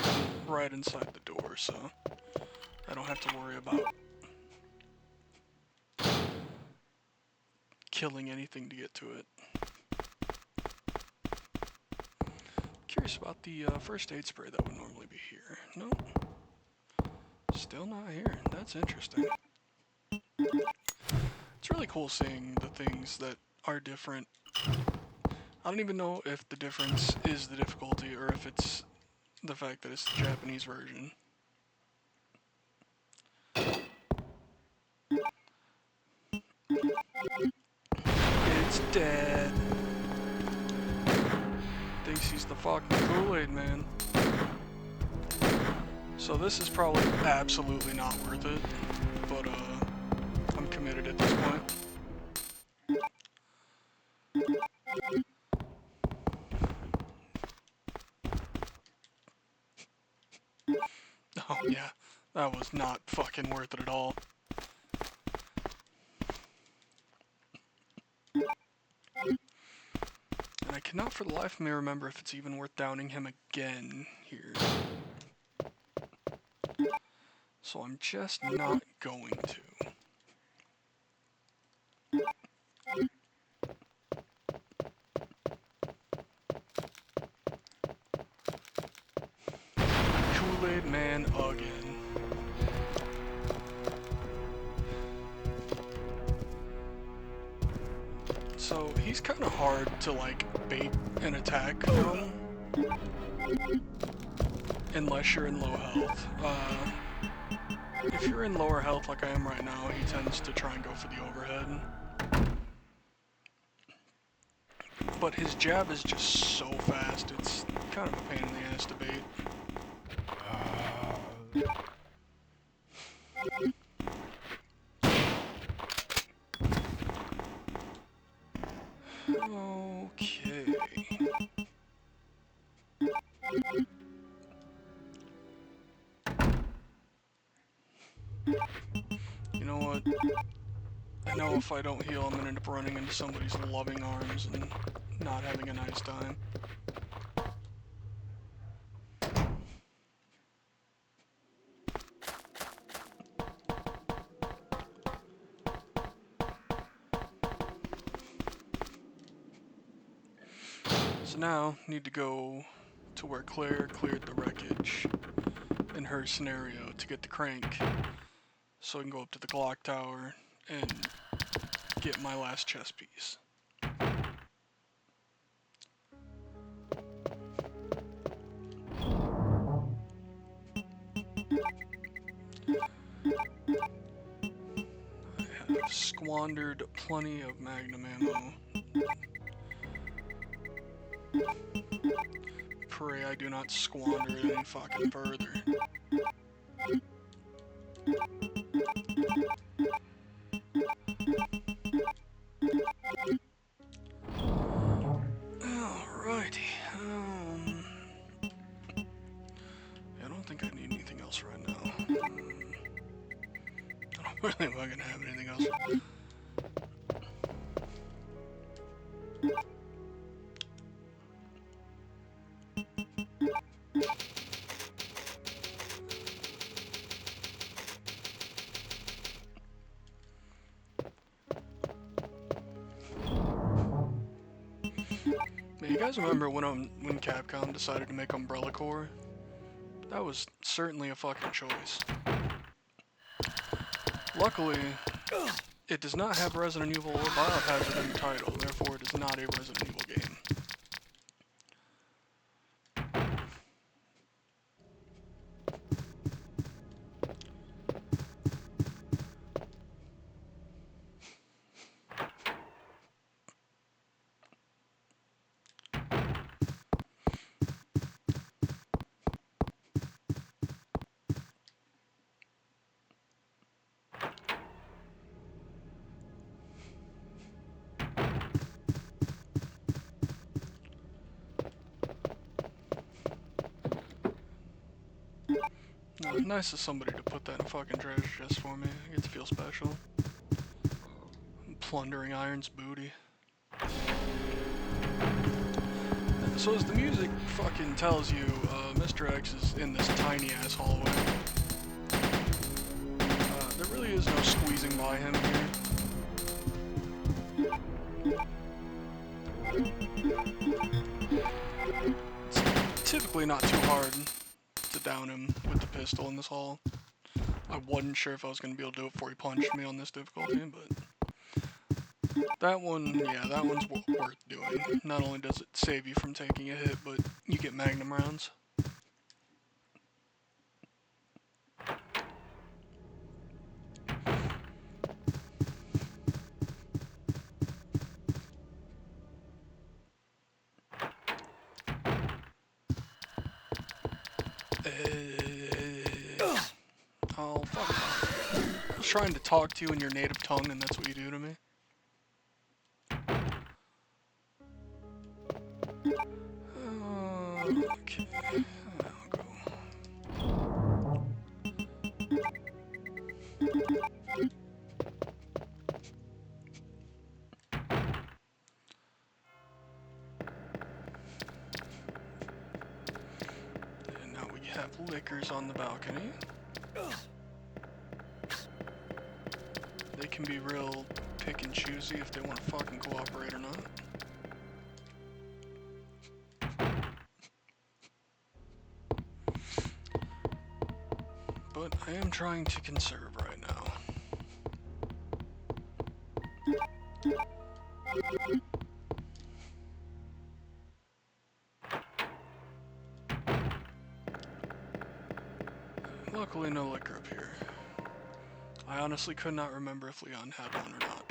right inside the door, so I don't have to worry about killing anything to get to it. Curious about the first aid spray that would normally be here. No, still not here. That's interesting. It's really cool seeing the things that are different. I don't even know if the difference is the difficulty or if it's the fact that it's the Japanese version. It's dead. he's the fucking Kool-Aid man. So this is probably absolutely not worth it, but I'm committed at this point. Oh yeah, that was not fucking worth it at all. And I cannot for the life of me remember if it's even worth downing him again here. So I'm just not going to. Kool-Aid man again. So he's kind of hard to like bait an attack from, unless you're in low health. If you're in lower health like I am right now, he tends to try and go for the overhead. But his jab is just so fast, it's kind of a pain in the ass to bait. Okay. You know what? I know if I don't heal, I'm gonna end up running into somebody's loving arms and not having a nice time. So now, need to go to where Claire cleared the wreckage in her scenario to get the crank, so I can go up to the clock tower and get my last chess piece. I have squandered plenty of Magnum ammo. Pray I do not squander it any fucking further. Alrighty. I don't think I need anything else right now. I don't really think I'm gonna have anything else. Man, you guys remember when Capcom decided to make Umbrella Corps? That was certainly a fucking choice. Luckily, it does not have Resident Evil or Biohazard in the title, therefore it is not a Resident Evil game. Nice of somebody to put that in a fucking treasure chest for me. I get to feel special. I'm plundering Iron's booty. So as the music fucking tells you, Mr. X is in this tiny ass hallway. There really is no squeezing by him here. It's typically not too hard to down him with the pistol in this hall. I wasn't sure if I was going to be able to do it before he punched me on this difficulty, but that one, yeah, that one's worth doing. Not only does it save you from taking a hit, but you get Magnum rounds. Oh, fuck off. I was trying to talk to you in your native tongue, and that's what you do to me. Okay. I'll go. And now we have liquors on the balcony. They can be real pick and choosy if they want to fucking cooperate or not. But I am trying to conserve right now. Luckily no liquor up here. I honestly could not remember if Leon had one or not.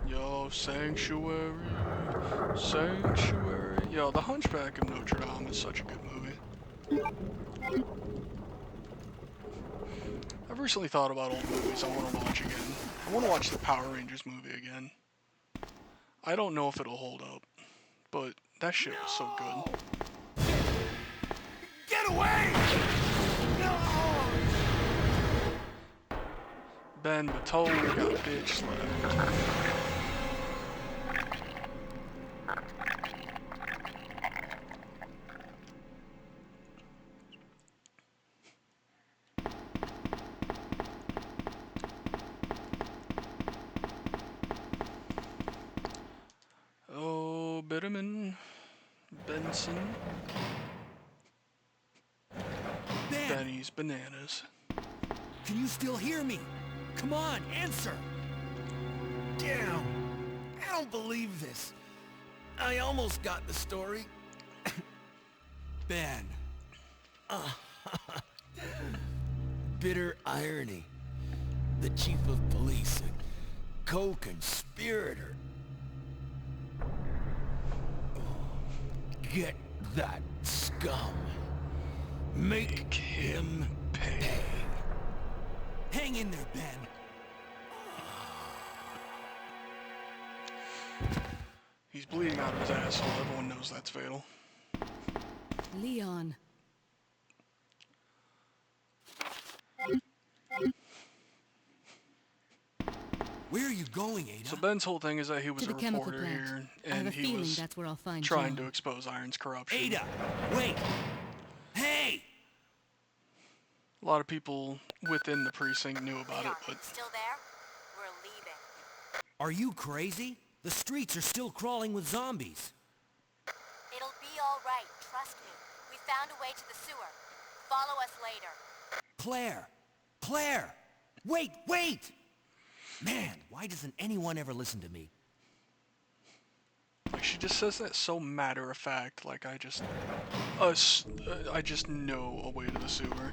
Yo, Sanctuary, Sanctuary. Yo, The Hunchback of Notre Dame is such a good movie. I've recently thought about old movies I want to watch again. I want to watch the Power Rangers movie again. I don't know if it'll hold up, but that shit was so good. Get away! No! Ben Battole got bitch slapped. Oh, Bitterman, Benson, Ben, Benny's Bananas. can you still hear me? Come on, answer! Damn! I don't believe this. I almost got the story. Ben. Bitter irony. The chief of police, a co-conspirator. Get that scum. Make him pay. Hang in there, Ben. He's bleeding out of his asshole. Everyone knows that's fatal. Leon. Where are you going, Ada? So Ben's whole thing is that he was To a the chemical reporter plant. here, I have and a he feeling was that's where I'll find trying John. to expose Iron's corruption. Ada, wait! Hey! A lot of people within the precinct knew about it, Leon, but still there? We're leaving. Are you crazy? The streets are still crawling with zombies. It'll be all right, trust me. We found a way to the sewer. Follow us later. Claire! Claire! Wait, wait! Man, why doesn't anyone ever listen to me? like she just says that so matter of fact, like I just know a way to the sewer.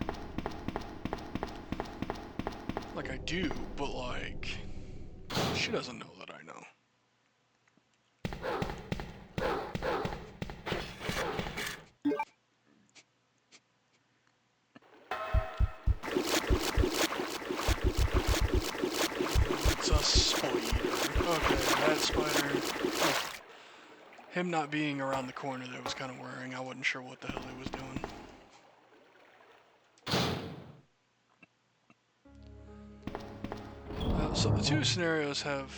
Like I do, but like she doesn't know that I know. It's a spider. Okay, that spider. Oh. Him not being around the corner there was kind of worrying. I wasn't sure what the hell he was doing. So the two scenarios have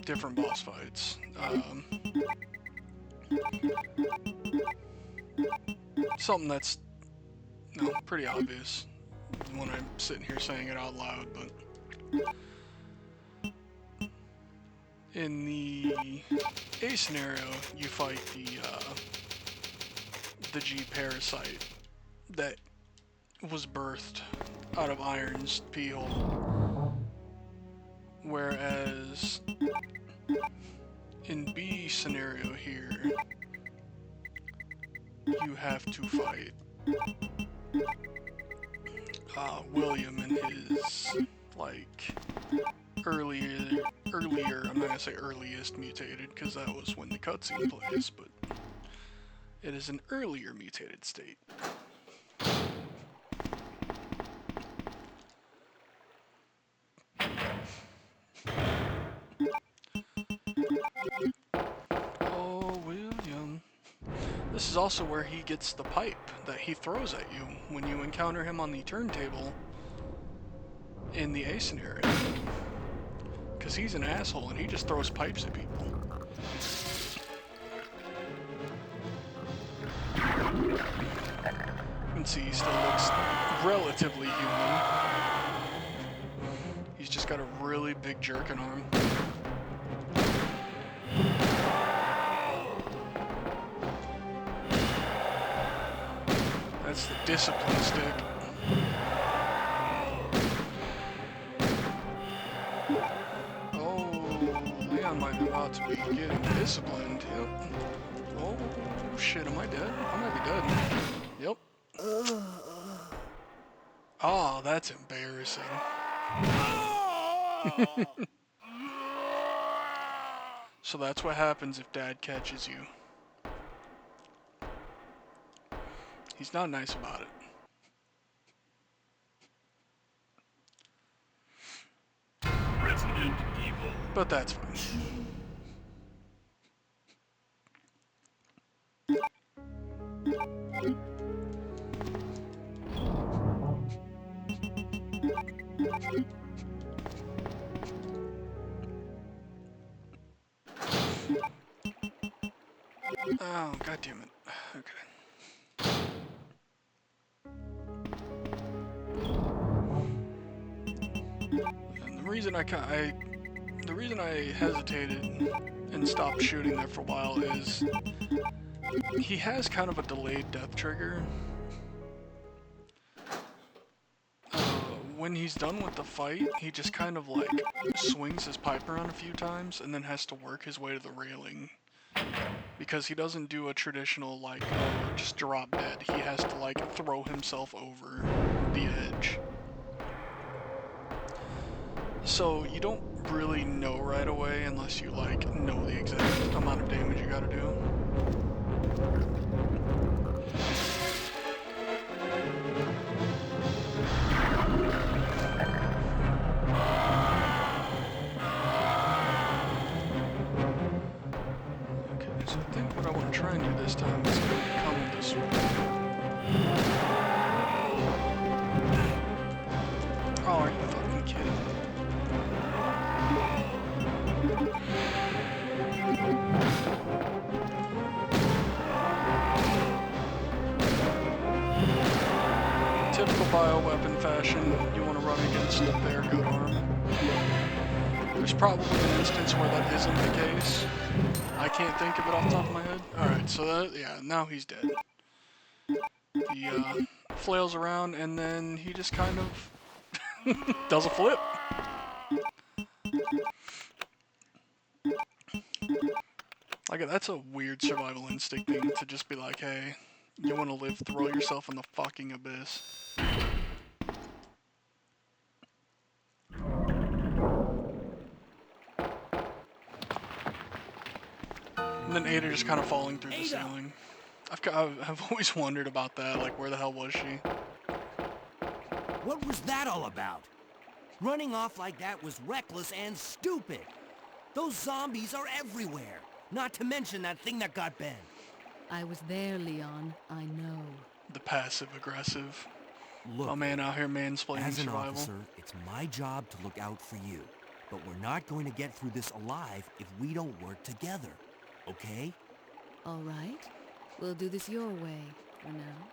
different boss fights. Something that's pretty obvious when I'm sitting here saying it out loud, but in the A scenario, you fight the G parasite that was birthed out of Iron's pee hole. Whereas in B scenario here, you have to fight William in his, like, earlier, I'm not gonna say earliest mutated, because that was when the cutscene plays, but it is an earlier mutated state. Oh, William. This is also where he gets the pipe that he throws at you when you encounter him on the turntable in the A scenario. Because he's an asshole and he just throws pipes at people. You can see he still looks relatively human. He's just got a really big jerking arm. That's the discipline stick. Leon might be about to be getting disciplined. Yep. Oh, shit, am I dead? I might be dead. Yep. Oh, that's embarrassing. So that's what happens if Dad catches you. He's not nice about it. Resident Evil. But that's fine. Oh, god damn it. Okay. And the reason I hesitated and stopped shooting there for a while is he has kind of a delayed death trigger. When he's done with the fight, he just kind of like swings his pipe around a few times and then has to work his way to the railing. Because he doesn't do a traditional like, oh, just drop dead. He has to like throw himself over the edge. So you don't really know right away unless you like know the exact amount of damage you gotta do. Okay, so I think what I want to try and do this time is come this way. Oh, are you fucking kidding me? Typical bioweapon fashion, you want to run against their good arm. There's probably an instance where that isn't the case. I can't think of it off the top of my head. Alright, so that, yeah, now he's dead. He flails around and then he just kind of does a flip. Like, that's a weird survival instinct thing to just be like, hey, you want to live, throw yourself in the fucking abyss. And then Ada just kind of falling through the ceiling. I've always wondered about that, like, where the hell was she? What was that all about? Running off like that was reckless and stupid. Those zombies are everywhere. Not to mention that thing that got Ben. I was there, Leon. I know. The passive-aggressive. Look, Oh man, out here mansplaining as an survival. officer, it's my job to look out for you. But we're not going to get through this alive if we don't work together. Okay? All right. We'll do this your way for now.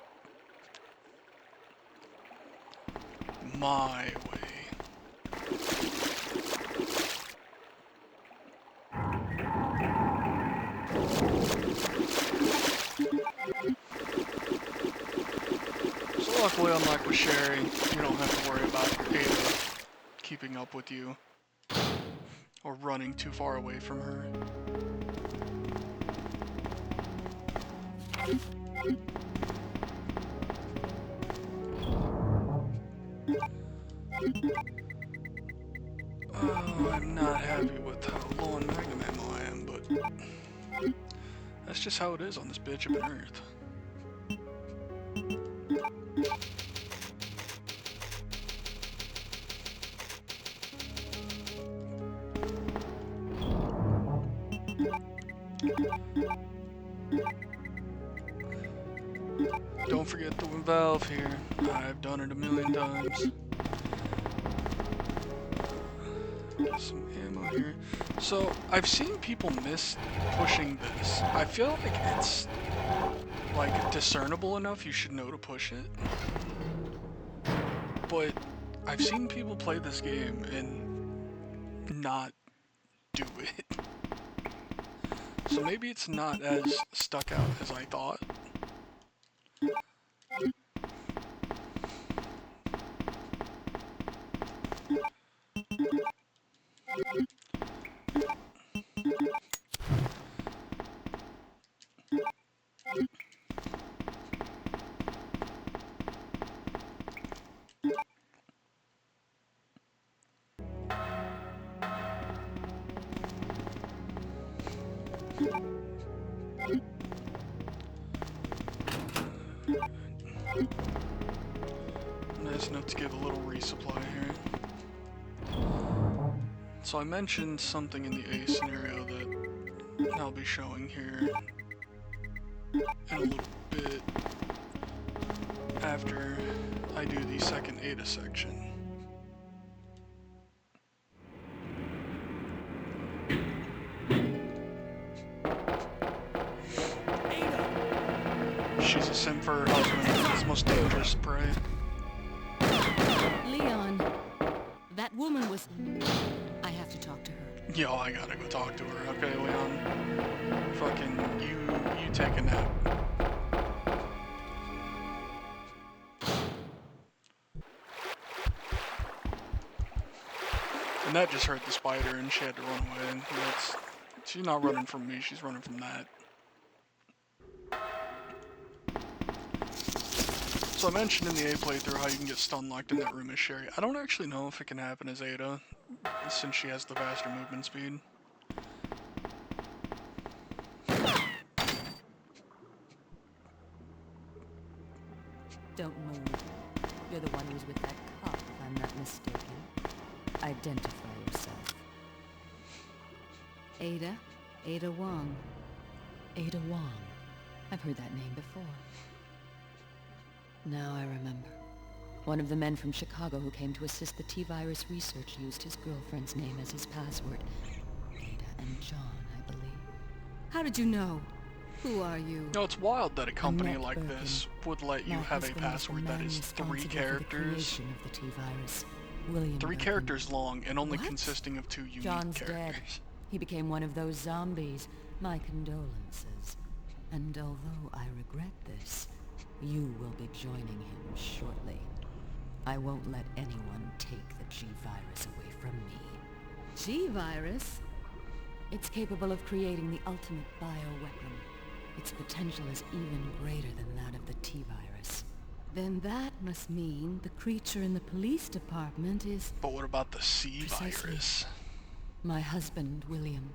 My way. So luckily unlocked with Sherry, you don't have to worry about Ada keeping up with you or running too far away from her. I'm not happy with how low on Magnum ammo I am, but that's just how it is on this bitch of an earth. Don't forget the valve here. I've done it a million times. Get some ammo here. So, I've seen people miss pushing this. I feel like it's, like, discernible enough you should know to push it. But I've seen people play this game and not do it. So maybe it's not as stuck out as I thought. Nice enough to get a little resupply here. So I mentioned something in the A scenario that I'll be showing here in a little bit after I do the second Ada section. She's a sim for her husband, his most dangerous prey. Leon, that woman was... I have to talk to her. Yo, I gotta go talk to her. Okay, Leon. Fucking, you take a nap. And that just hurt the spider and she had to run away. She's not running from me, she's running from that. So I mentioned in the A playthrough how you can get stun locked in that room as Sherry. I don't actually know if it can happen as Ada, since she has the faster movement speed. Don't move. You're the one who's with that cop, if I'm not mistaken. Identify yourself. Ada? Ada Wong. Ada Wong. I've heard that name before. Now I remember. One of the men from Chicago who came to assist the T-Virus research used his girlfriend's name as his password. Ada and John, I believe. How did you know? Who are you? No, it's wild that a company Annette like Birkin. this would let you My have a husband was the password that man is responsible three for the characters. creation of the T-Virus. William Three Birkin. characters long and only What? consisting of two unique John's characters. dead. He became one of those zombies. My condolences. And although I regret this, you will be joining him shortly. I won't let anyone take the G-Virus away from me. G-Virus? It's capable of creating the ultimate bioweapon. Its potential is even greater than that of the T-Virus. Then that must mean the creature in the police department is... But what about the C Precisely. virus? my husband, William.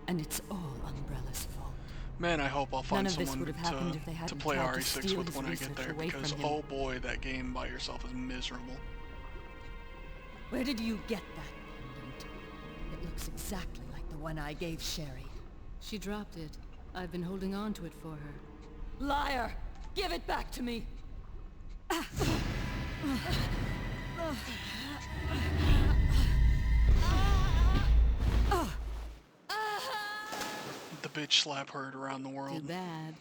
And it's all Umbrella's fault. Man, I hope I'll None find of this someone would have happened if they to hadn't play tried to RE6 steal with his when I get research there, away because from him. oh boy, that game by yourself is miserable. Where did you get that pendant? It looks exactly like the one I gave Sherry. She dropped it. I've been holding on to it for her. Liar! Give it back to me! The bitch slap heard around the world. Too bad.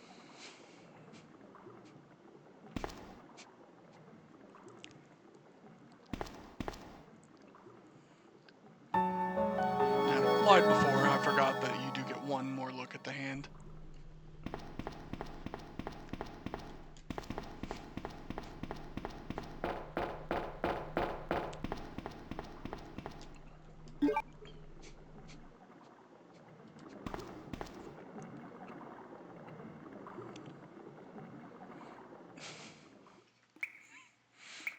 Yeah, I lied before. I forgot that you do get one more look at the hand.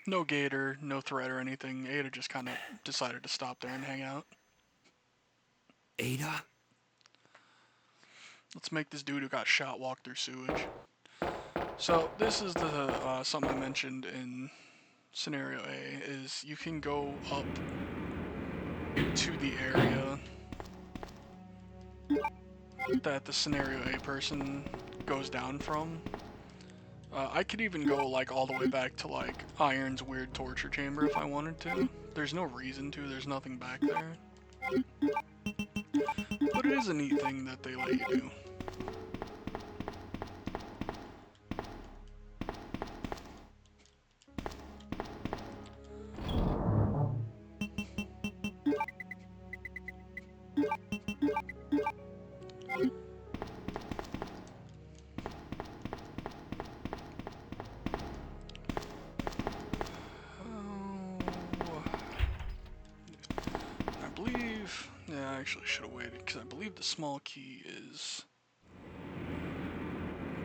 No gator, no threat or anything. Ada just kind of decided to stop there and hang out. Ada? Let's make this dude who got shot walk through sewage. So this is the something I mentioned in scenario A, is you can go up to the area that the scenario A person goes down from. I could even go like all the way back to like Iron's weird torture chamber if I wanted to. There's no reason to, there's nothing back there. But it is a neat thing that they let you do. Yeah, I actually should have waited, because I believe the small key is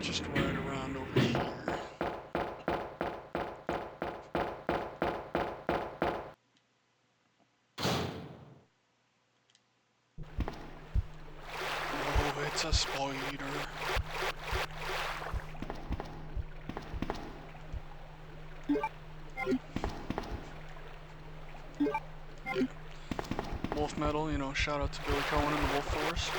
just right around over here. Oh, it's a spider. Wolf Metal, you know, shout out to Billy Cohen and the Wolf Force.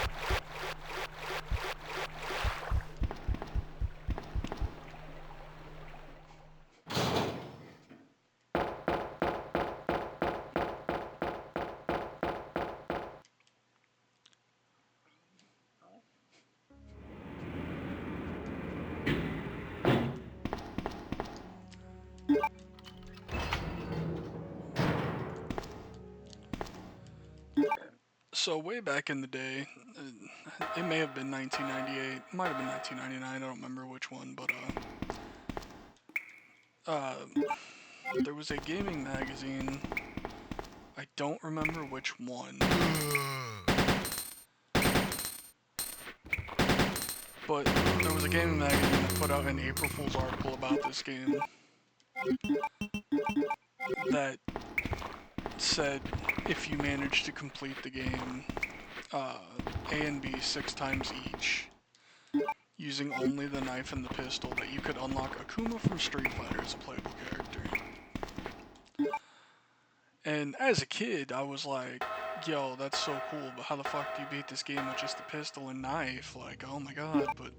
So way back in the day, it may have been 1998, might have been 1999, I don't remember which one, but there was a gaming magazine, I don't remember which one, but there was a gaming magazine that put out an April Fool's article about this game that said if you manage to complete the game A and B 6 times each using only the knife and the pistol, that you could unlock Akuma from Street Fighter as a playable character. And as a kid I was like, yo, that's so cool, but how the fuck do you beat this game with just the pistol and knife? Like, oh my god. But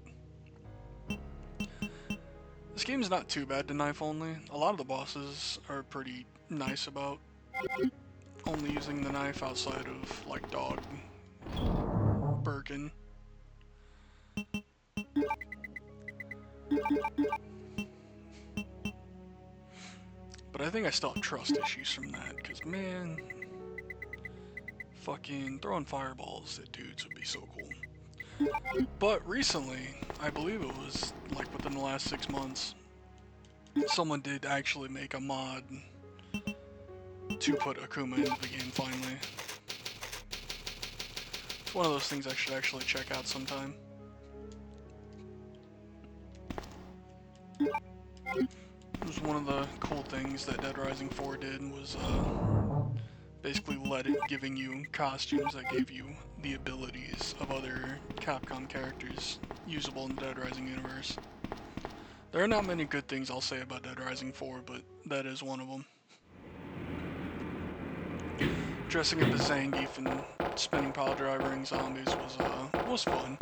this game's not too bad to knife only. A lot of the bosses are pretty nice about only using the knife outside of, like, Dog Birkin. But I think I still have trust issues from that, because, man, fucking throwing fireballs at dudes would be so cool. But recently, I believe it was, like, within the last 6 months, someone did actually make a mod to put Akuma into the game finally. It's one of those things I should actually check out sometime. It was one of the cool things that Dead Rising 4 did, was basically giving you costumes that gave you the abilities of other Capcom characters usable in the Dead Rising universe. There are not many good things I'll say about Dead Rising 4, but that is one of them. Dressing up as Zangief and spinning pile drivering zombies was fun.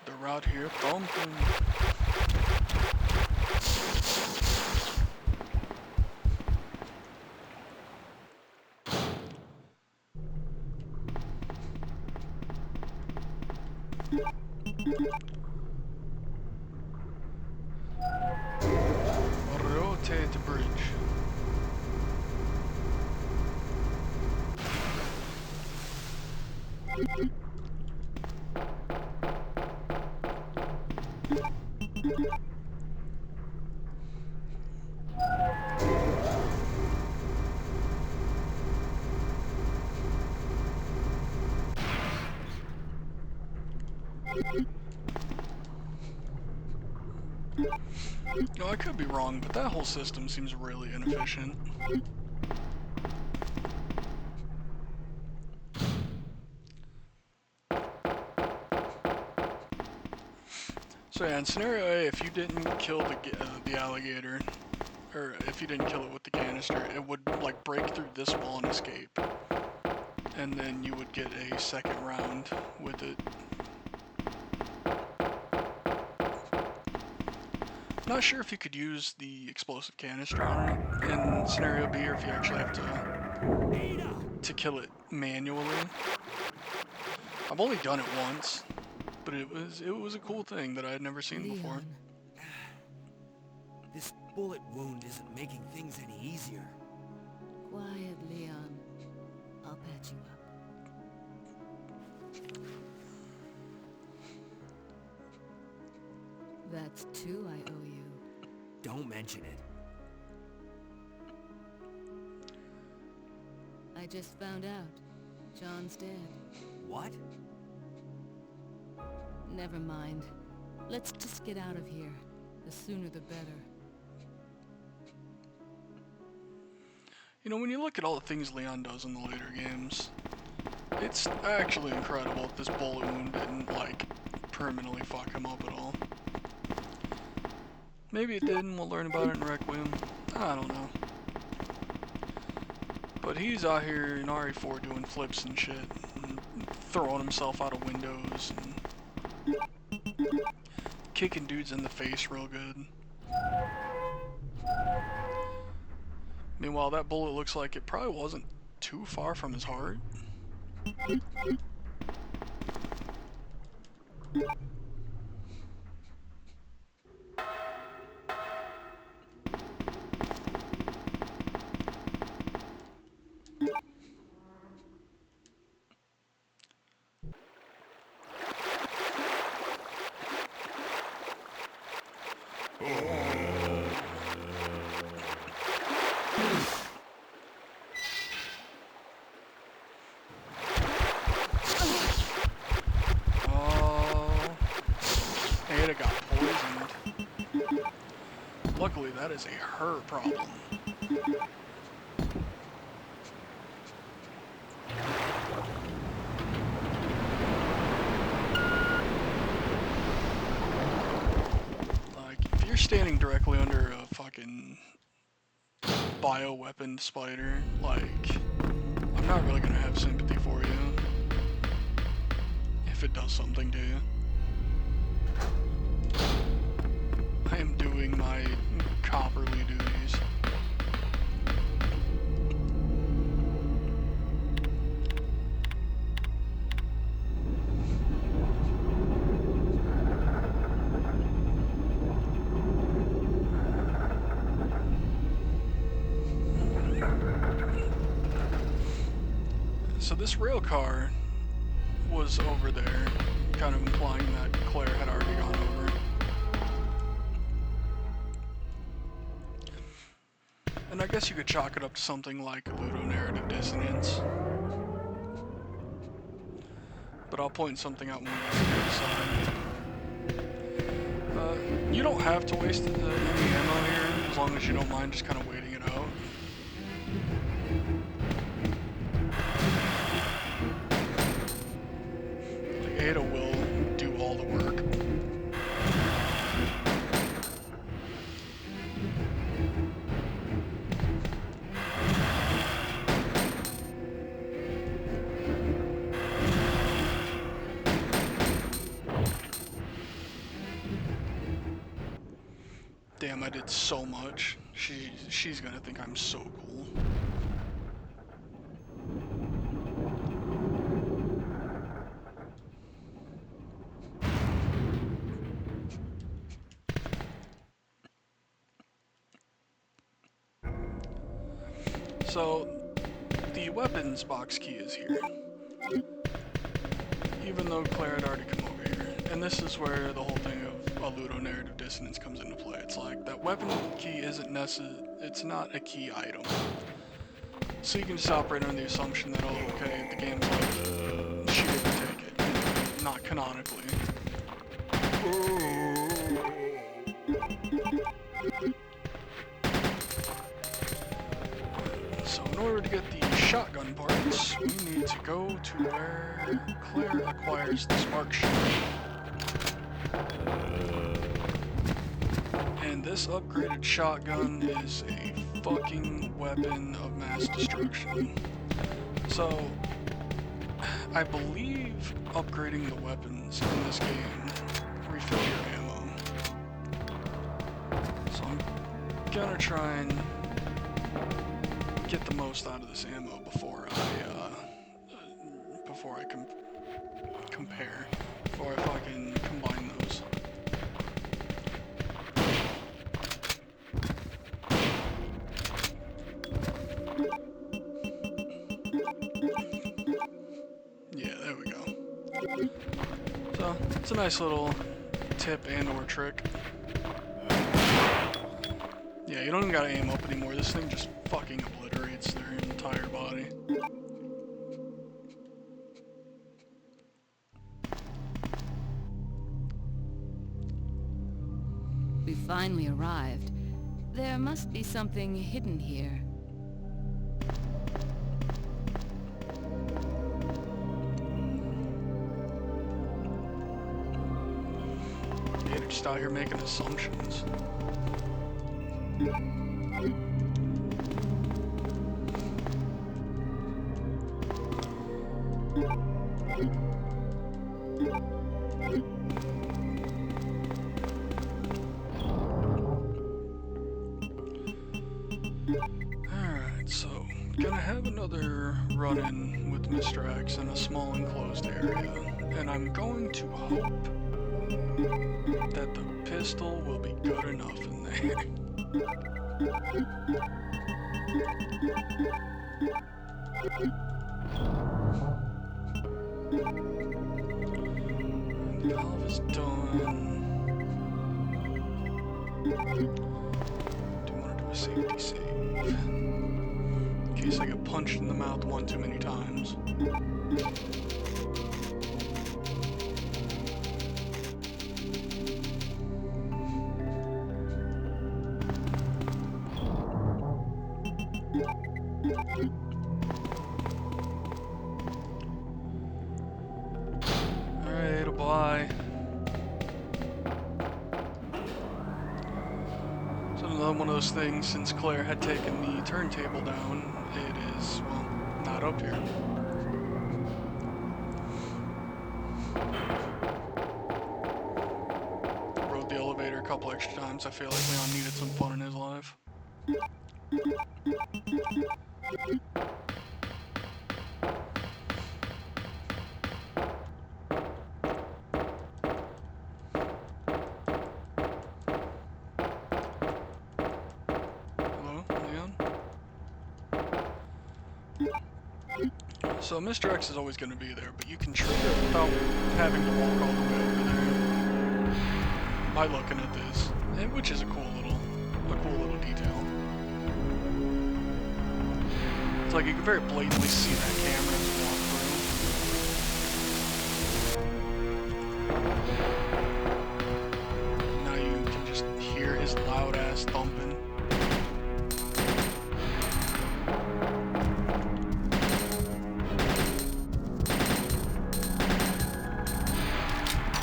They're out here bumping. Rotate the bridge. No, I could be wrong, but that whole system seems really inefficient. So yeah, in scenario A, if you didn't kill the alligator, or if you didn't kill it with the canister, it would like break through this wall and escape. And then you would get a second round with it. Not sure if you could use the explosive canister on it in scenario B, or if you actually have to kill it manually. I've only done it once, but it was a cool thing that I had never seen before. Leon, This bullet wound isn't making things any easier. quiet, Leon. I'll patch you up. That's 2 I owe you. Don't mention it. I just found out. John's dead. What? Never mind. Let's just get out of here. The sooner the better. You know, when you look at all the things Leon does in the later games, it's actually incredible if this bullet wound didn't, like, permanently fuck him up at all. Maybe it did, and we'll learn about it in Requiem. I don't know. But he's out here in RE4 doing flips and shit, and throwing himself out of windows, and kicking dudes in the face real good. Meanwhile, that bullet looks like it probably wasn't too far from his heart. Ada got poisoned. Luckily, that is her problem. Like, if you're standing directly under a fucking bioweapon spider, like, I'm not really gonna have sympathy for you if it does something to you. I am doing my copperly duties. So this rail car was over there, kind of implying that Claire had already gone over. And I guess you could chalk it up to something like ludonarrative dissonance. But I'll point something out when we get to the side. You don't have to waste any ammo here, as long as you don't mind just kind of waiting it out. Like, Ada will do all the work. Damn, I did so much. She's gonna think I'm so cool. So, the weapons box key is here. Even though Claire had already come over here. And this is where the whole thing of a ludonarrative dissonance comes into play. It's like, that weapon key isn't it's not a key item. So you can just operate under the assumption that, oh, okay, the game's like, she didn't take it. Not canonically. So in order to get the shotgun parts, we need to go to where Claire acquires the spark shot. And this upgraded shotgun is a fucking weapon of mass destruction. So, I believe upgrading the weapons in this game refill your ammo. So I'm gonna try and get the most out of this ammo before I compare, before I fucking combine those. Yeah, there we go. So, it's a nice little tip and or trick. Yeah, you don't even gotta aim up anymore. This thing just fucking obliterates their entire body. We finally arrived. There must be something hidden here. Yeah, they're just out here making assumptions. Alright, so gonna have another run-in with Mr. X in a small enclosed area, and I'm going to hope that the pistol will be good enough in there. And the valve is done. Do want to do a safety save. In case I get punched in the mouth one too many times. Alright, bye. So another one of those things, since Claire had taken the turntable down, it is, well, not up here. Rode the elevator a couple extra times. I feel like Leon needed some fun in his life. Hello, Leon? So Mr. X is always going to be there, but you can trigger it without having to walk all the way over there. By looking at this, which is a cool little detail. It's like you can very blatantly see that camera as you walk through. Now you can just hear his loud ass thumping.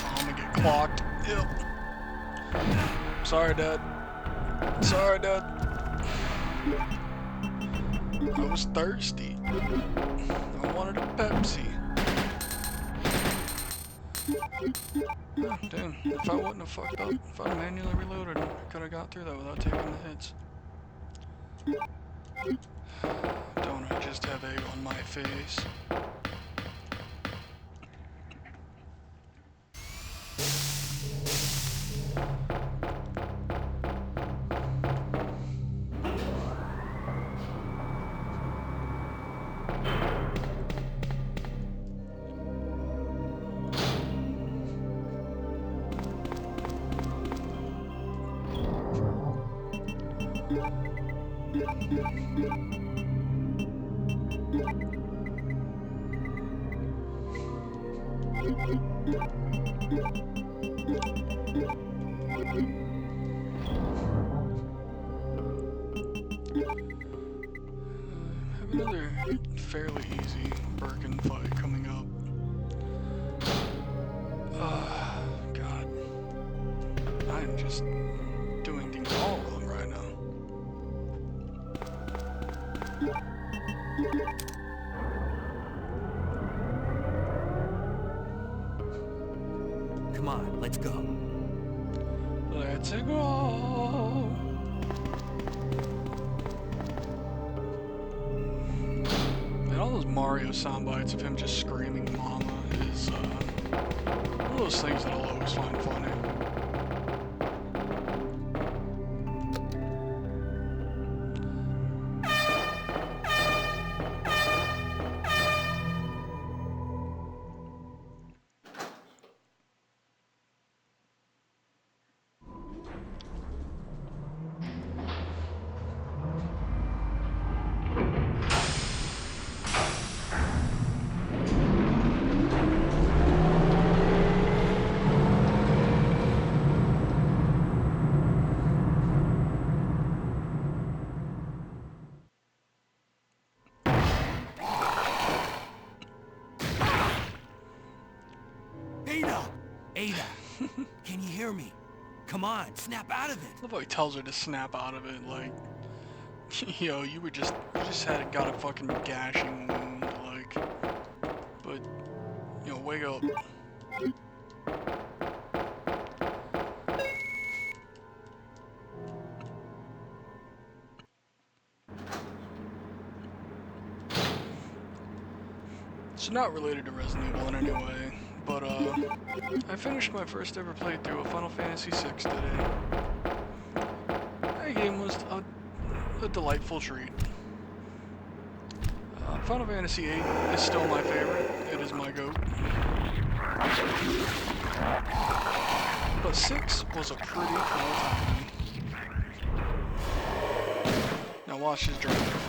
I'm gonna get clocked. Yep. Sorry, Dad. Sorry, Dad. I was thirsty. I wanted a Pepsi. Oh, damn. If I wouldn't have fucked up, if I'd manually reloaded, I could have got through that without taking the hits. Don't I just have egg on my face? another fairly easy Birkin fight coming up. God. I am just doing things all wrong right now. Come on, let's go. Let's go! And all those Mario soundbites of him just screaming "Mama" is one of those things that I'll always find funny. Ada! Can you hear me? Come on, snap out of it! I love how he tells her to snap out of it, like, yo, you just got a fucking gashing wound, like, but, you know, wake up. It's not related to Resident Evil in any way, but I finished my first ever playthrough of Final Fantasy VI today. That game was a delightful treat. Final Fantasy VIII is still my favorite. It is my GOAT. But 6 was a pretty cool time. Now watch his drive.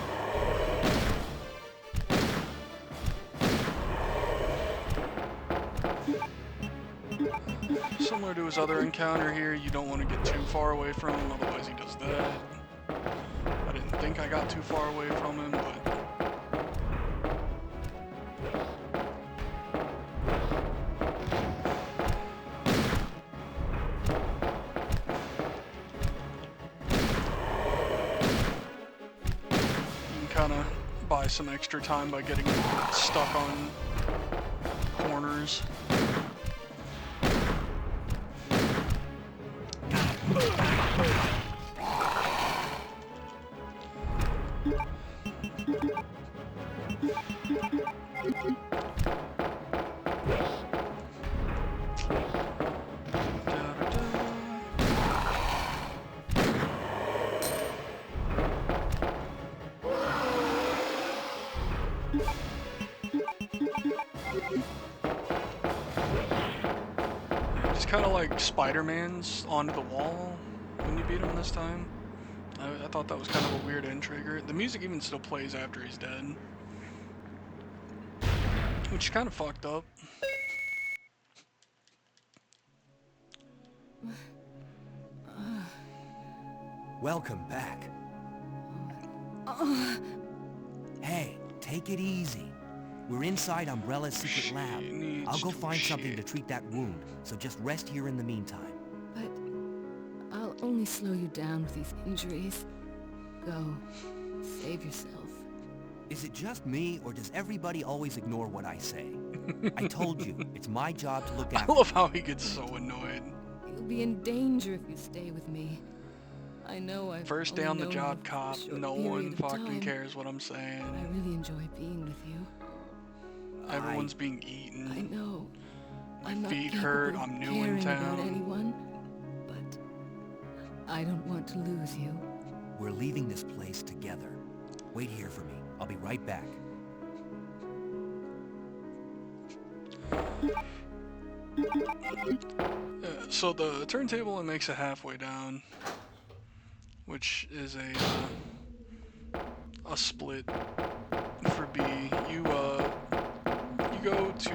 Similar to his other encounter here, you don't want to get too far away from him, otherwise he does that. I didn't think I got too far away from him, but... you can kind of buy some extra time by getting stuck on corners. Just kind of like Spider-Man's onto the wall when you beat him this time. I thought that was kind of a weird end trigger. The music even still plays after he's dead, which is kind of fucked up. Welcome back. Hey, take it easy. We're inside Umbrella's secret lab. I'll go find something to treat that wound, so just rest here in the meantime. But I'll only slow you down with these injuries. Go. Save yourself. Is it just me, or does everybody always ignore what I say? I told you, it's my job to look after I love how he gets so annoyed. You'll be in danger if you stay with me. I know I've First day only on the known job, you for a cop. short No period one of fucking time, cares what I'm but I saying. really enjoy being with you. Everyone's being I eaten. know. My I'm not feet capable hurt. of I'm new in caring about town. anyone, but I don't want to lose you. We're leaving this place together. Wait here for me. I'll be right back. So the turntable, it makes it halfway down, which is a split for B. You go to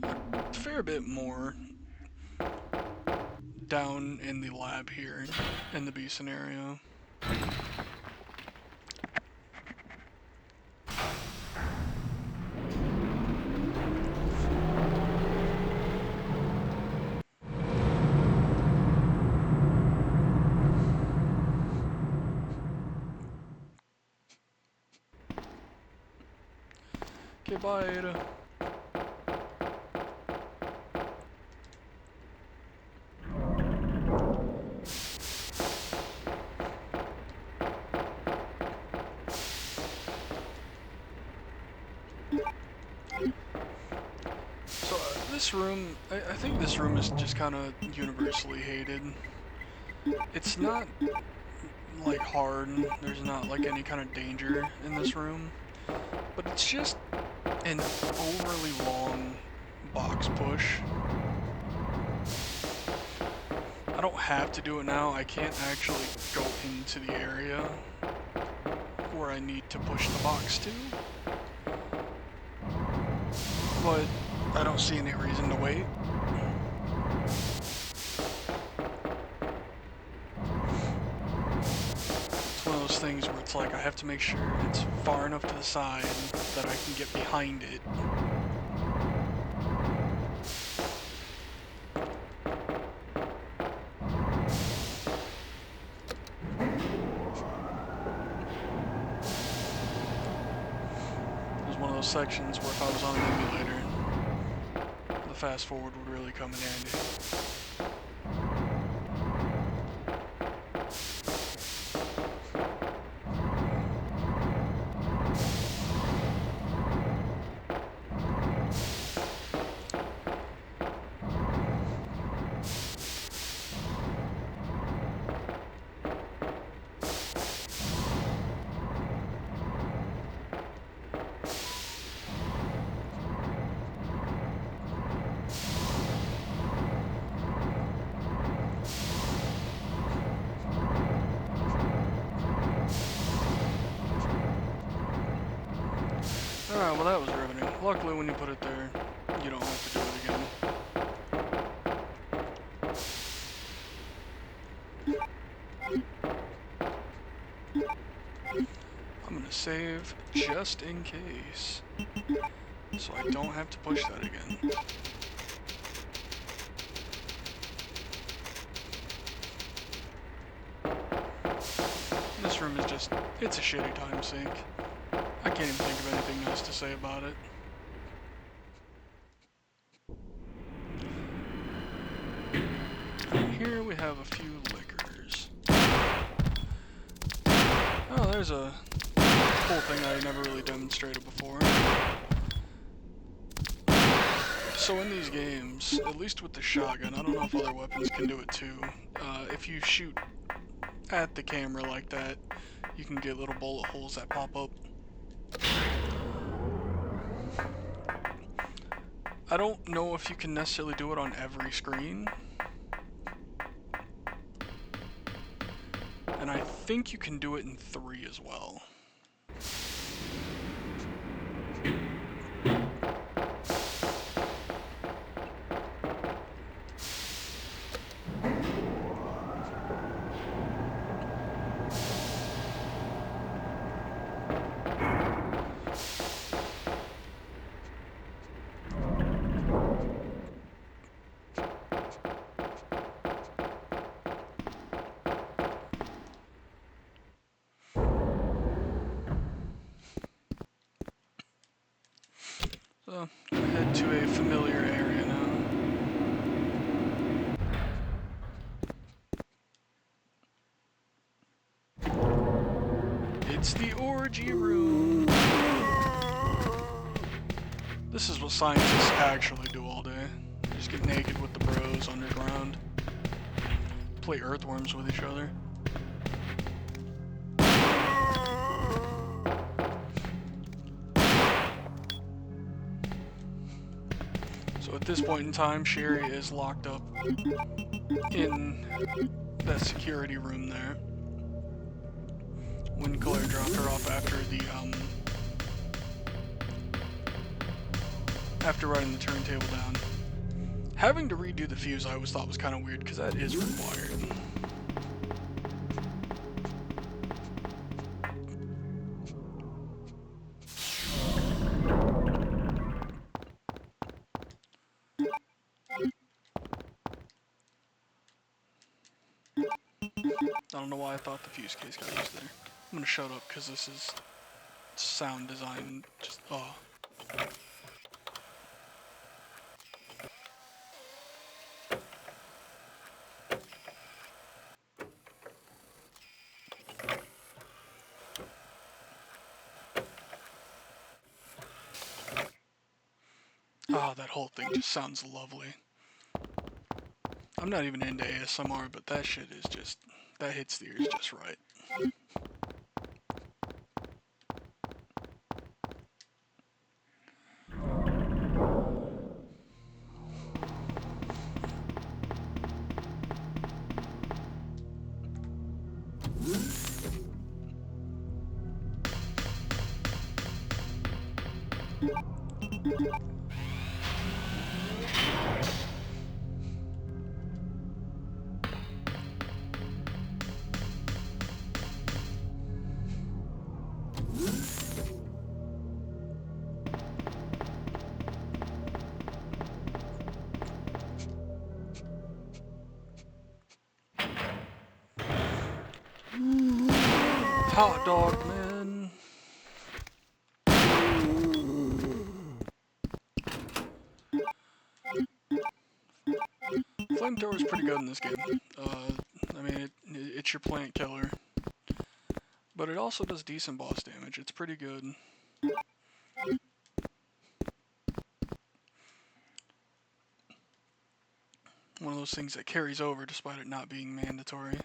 a fair bit more down in the lab here in the B scenario. Okay, bye, Ada. So, this room, I think this room is just kind of universally hated. It's not, like, hard. There's not, like, any kind of danger in this room. But it's just an overly long box push. I don't have to do it now. I can't actually go into the area where I need to push the box to. But I don't see any reason to wait. It's one of those things where it's like I have to make sure it's far enough to the side that I can get behind it. Sections where if I was on an emulator, the fast forward would really come in handy. Alright, well that was riveting. Luckily when you put it there, you don't have to do it again. I'm gonna save just in case, so I don't have to push that again. This room is just, it's a shitty time sink. I can't even think of anything nice to say about it. And here we have a few liquors. Oh, there's a cool thing I never really demonstrated before. So in these games, at least with the shotgun, I don't know if other weapons can do it too. If you shoot at the camera like that, you can get little bullet holes that pop up. I don't know if you can necessarily do it on every screen. And I think you can do it in 3 as well. So, I'm gonna head to a familiar area now. It's the orgy room. This is what scientists actually do all day. Just get naked with the bros underground. Play earthworms with each other. So at this point in time, Sherry is locked up in that security room there. When Claire dropped her off after the, after writing the turntable down. Having to redo the fuse I always thought was kind of weird, because that is required. I don't know why I thought the fuse case got used there. I'm gonna shut up because this is sound design. Just, oh. Ah, that whole thing just sounds lovely. I'm not even into ASMR, but that shit is just, that hits the ears just right. Hot dog man. Flamethrower is pretty good in this game. I mean, it's your plant killer, but it also does decent boss damage. It's pretty good. One of those things that carries over despite it not being mandatory.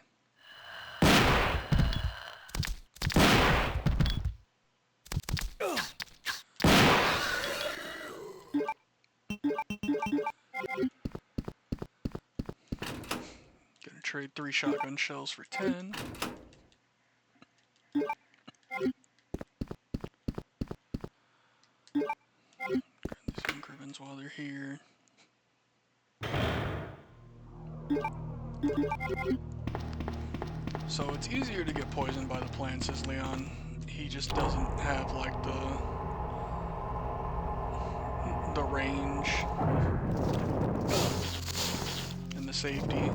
Gonna trade 3 shotgun shells for 10. Grab these Incrivens while they're here. So it's easier to get poisoned by the plants, says Leon. He just doesn't have like the range and the safety.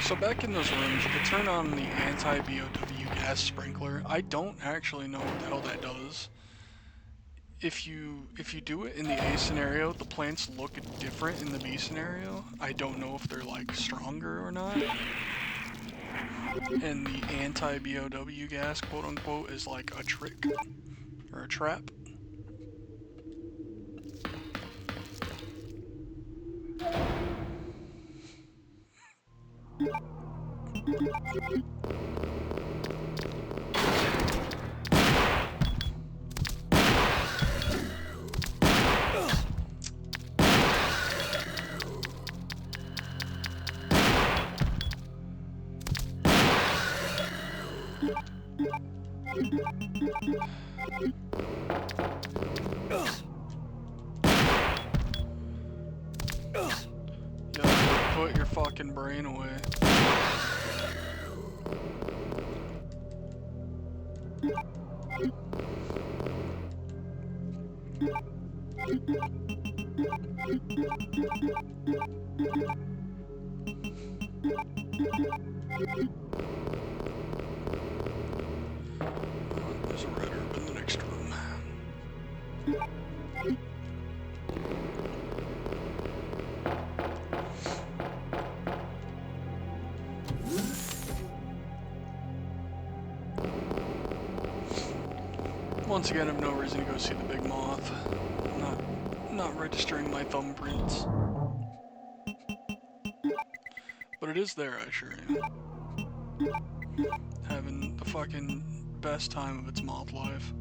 So back in those rooms, you can turn on the anti-BOW gas sprinkler. I don't actually know what the hell that does. If you do it in the A scenario, the plants look different in the B scenario. I don't know if they're like stronger or not. And the anti-BOW gas, quote unquote, is like a trick or a trap. Yeah, put your fucking brain away. There's a red herb in the next room. Once again, I have no reason to go see the big moth. Not registering my thumbprints. But it is there, I assure you. Having the fucking best time of its moth life.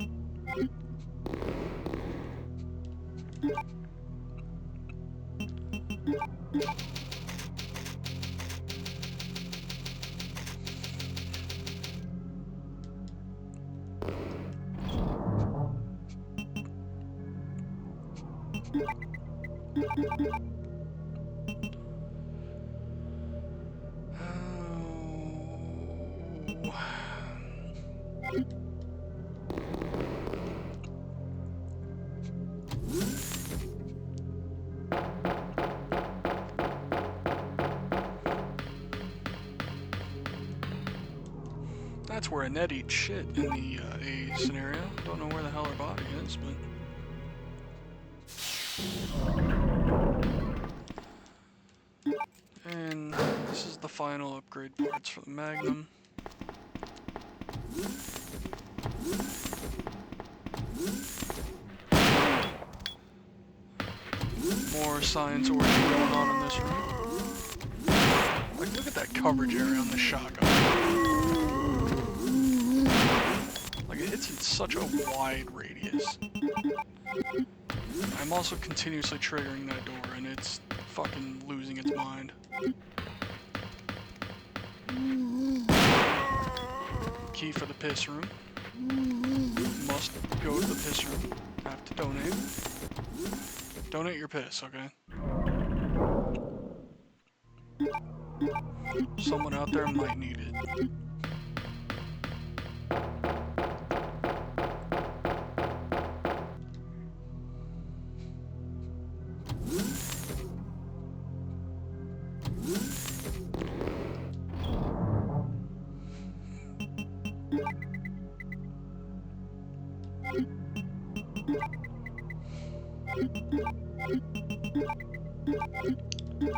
That's That's where Annette eats shit in the A scenario. Don't know where the hell her body is, but... And this is the final upgrade parts for the Magnum. More science orgy going on in this room. Like, look at that coverage area on the shotgun. Like, it hits in such a wide radius. I'm also continuously triggering that door, and it's fucking losing its mind. Key for the piss room. Must go to the piss room. Have to donate. Donate your piss, okay? Someone out there might need it.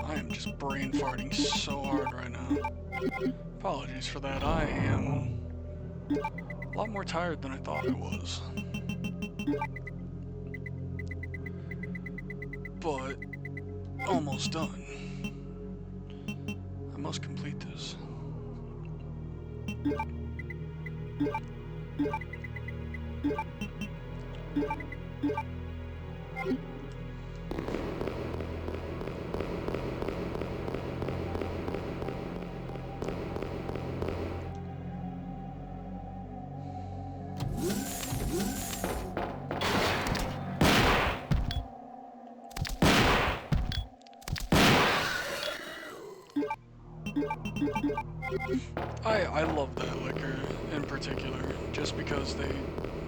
I am just brain farting so hard right now. Apologies for that. I am a lot more tired than I thought I was. But almost done. I must complete this. I love that liquor in particular, just because they,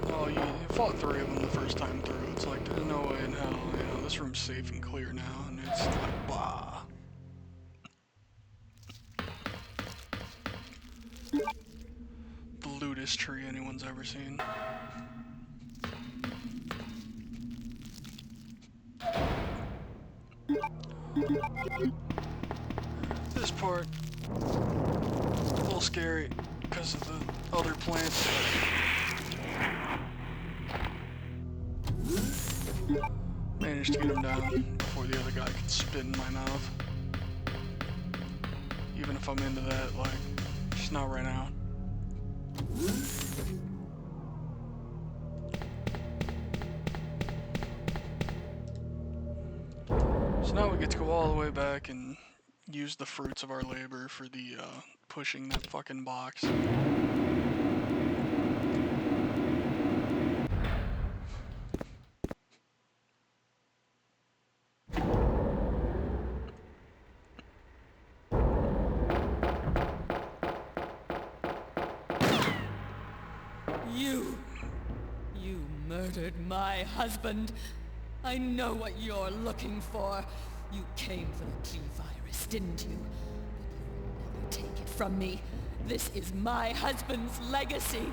oh, you fought 3 of them the first time through. It's like, there's no way in hell, you know, this room's safe and clear now, and it's like, bah. The lewdest tree anyone's ever seen. This part, a little scary because of the other plants. Managed to get him down before the other guy could spit in my mouth. Even if I'm into that, like, just not right now. So now we get to go all the way back and use the fruits of our labor for the, pushing that fucking box. You murdered my husband. I know what you're looking for. You came for the G-Virus, didn't you? But you'll never take it from me. This is my husband's legacy.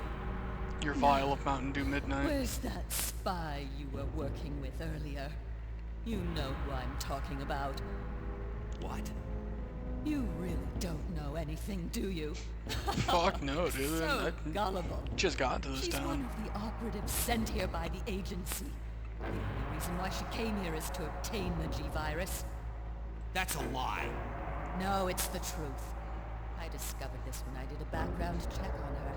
Your vial of Mountain Dew Midnight. Where's that spy you were working with earlier? You know who I'm talking about. What? You really don't know anything, do you? Fuck no, dude. So I gullible. just got to this She's one town. of the operatives sent here by the agency. The only reason why she came here is to obtain the G-Virus. That's a lie. No, it's the truth. I discovered this when I did a background check on her.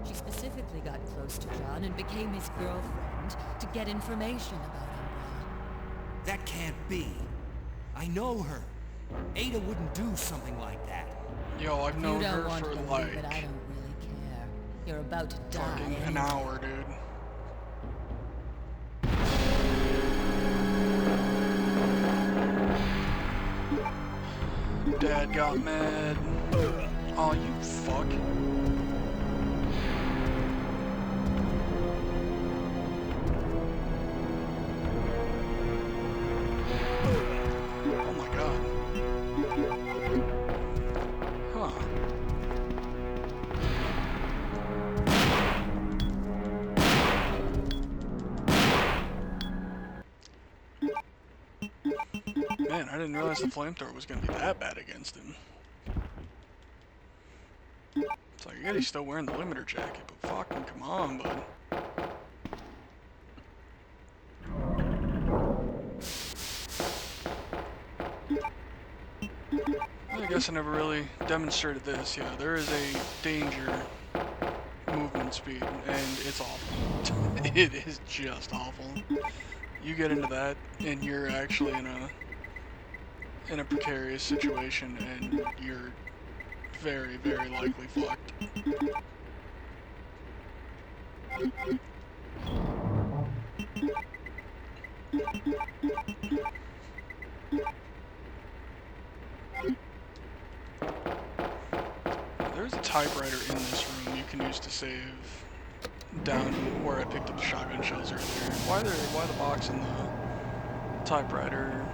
She specifically got close to John and became his girlfriend to get information about Umbrella. That can't be. I know her. Ada wouldn't do something like that. Yo, I've You known don't her want for to believe like it, I don't really care. You're about to die. fucking an anyway. hour, dude. Dad got mad. Oh, you fuck. Oh my god. Huh. Man, I didn't realize the flamethrower was gonna be that bad against him. It's like, yeah, he's still wearing the limiter jacket, but fucking come on, bud. I guess I never really demonstrated this. Yeah, there is a danger movement speed, and it's awful. It is just awful. You get into that, and you're actually in a precarious situation, and you're very, very likely fucked. There's a typewriter in this room you can use to save down where I picked up the shotgun shells earlier. Why the box and the typewriter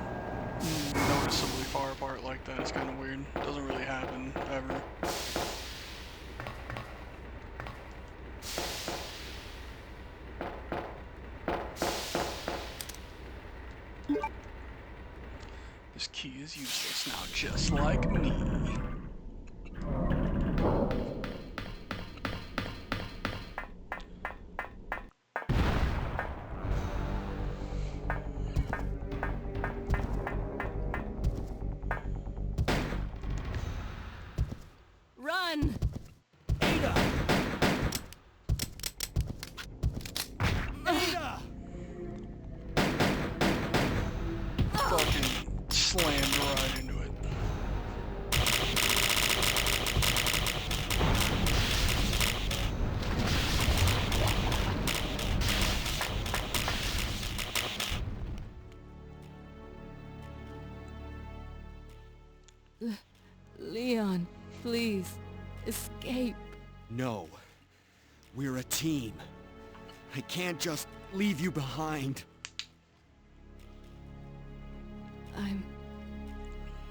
noticeably far apart like that is kind of weird. Doesn't really happen ever. This key is useless now, just like me. Run! Ada! Ada! Fucking slammed right into it. Leon, please, escape. No. We're a team. I can't just leave you behind. I'm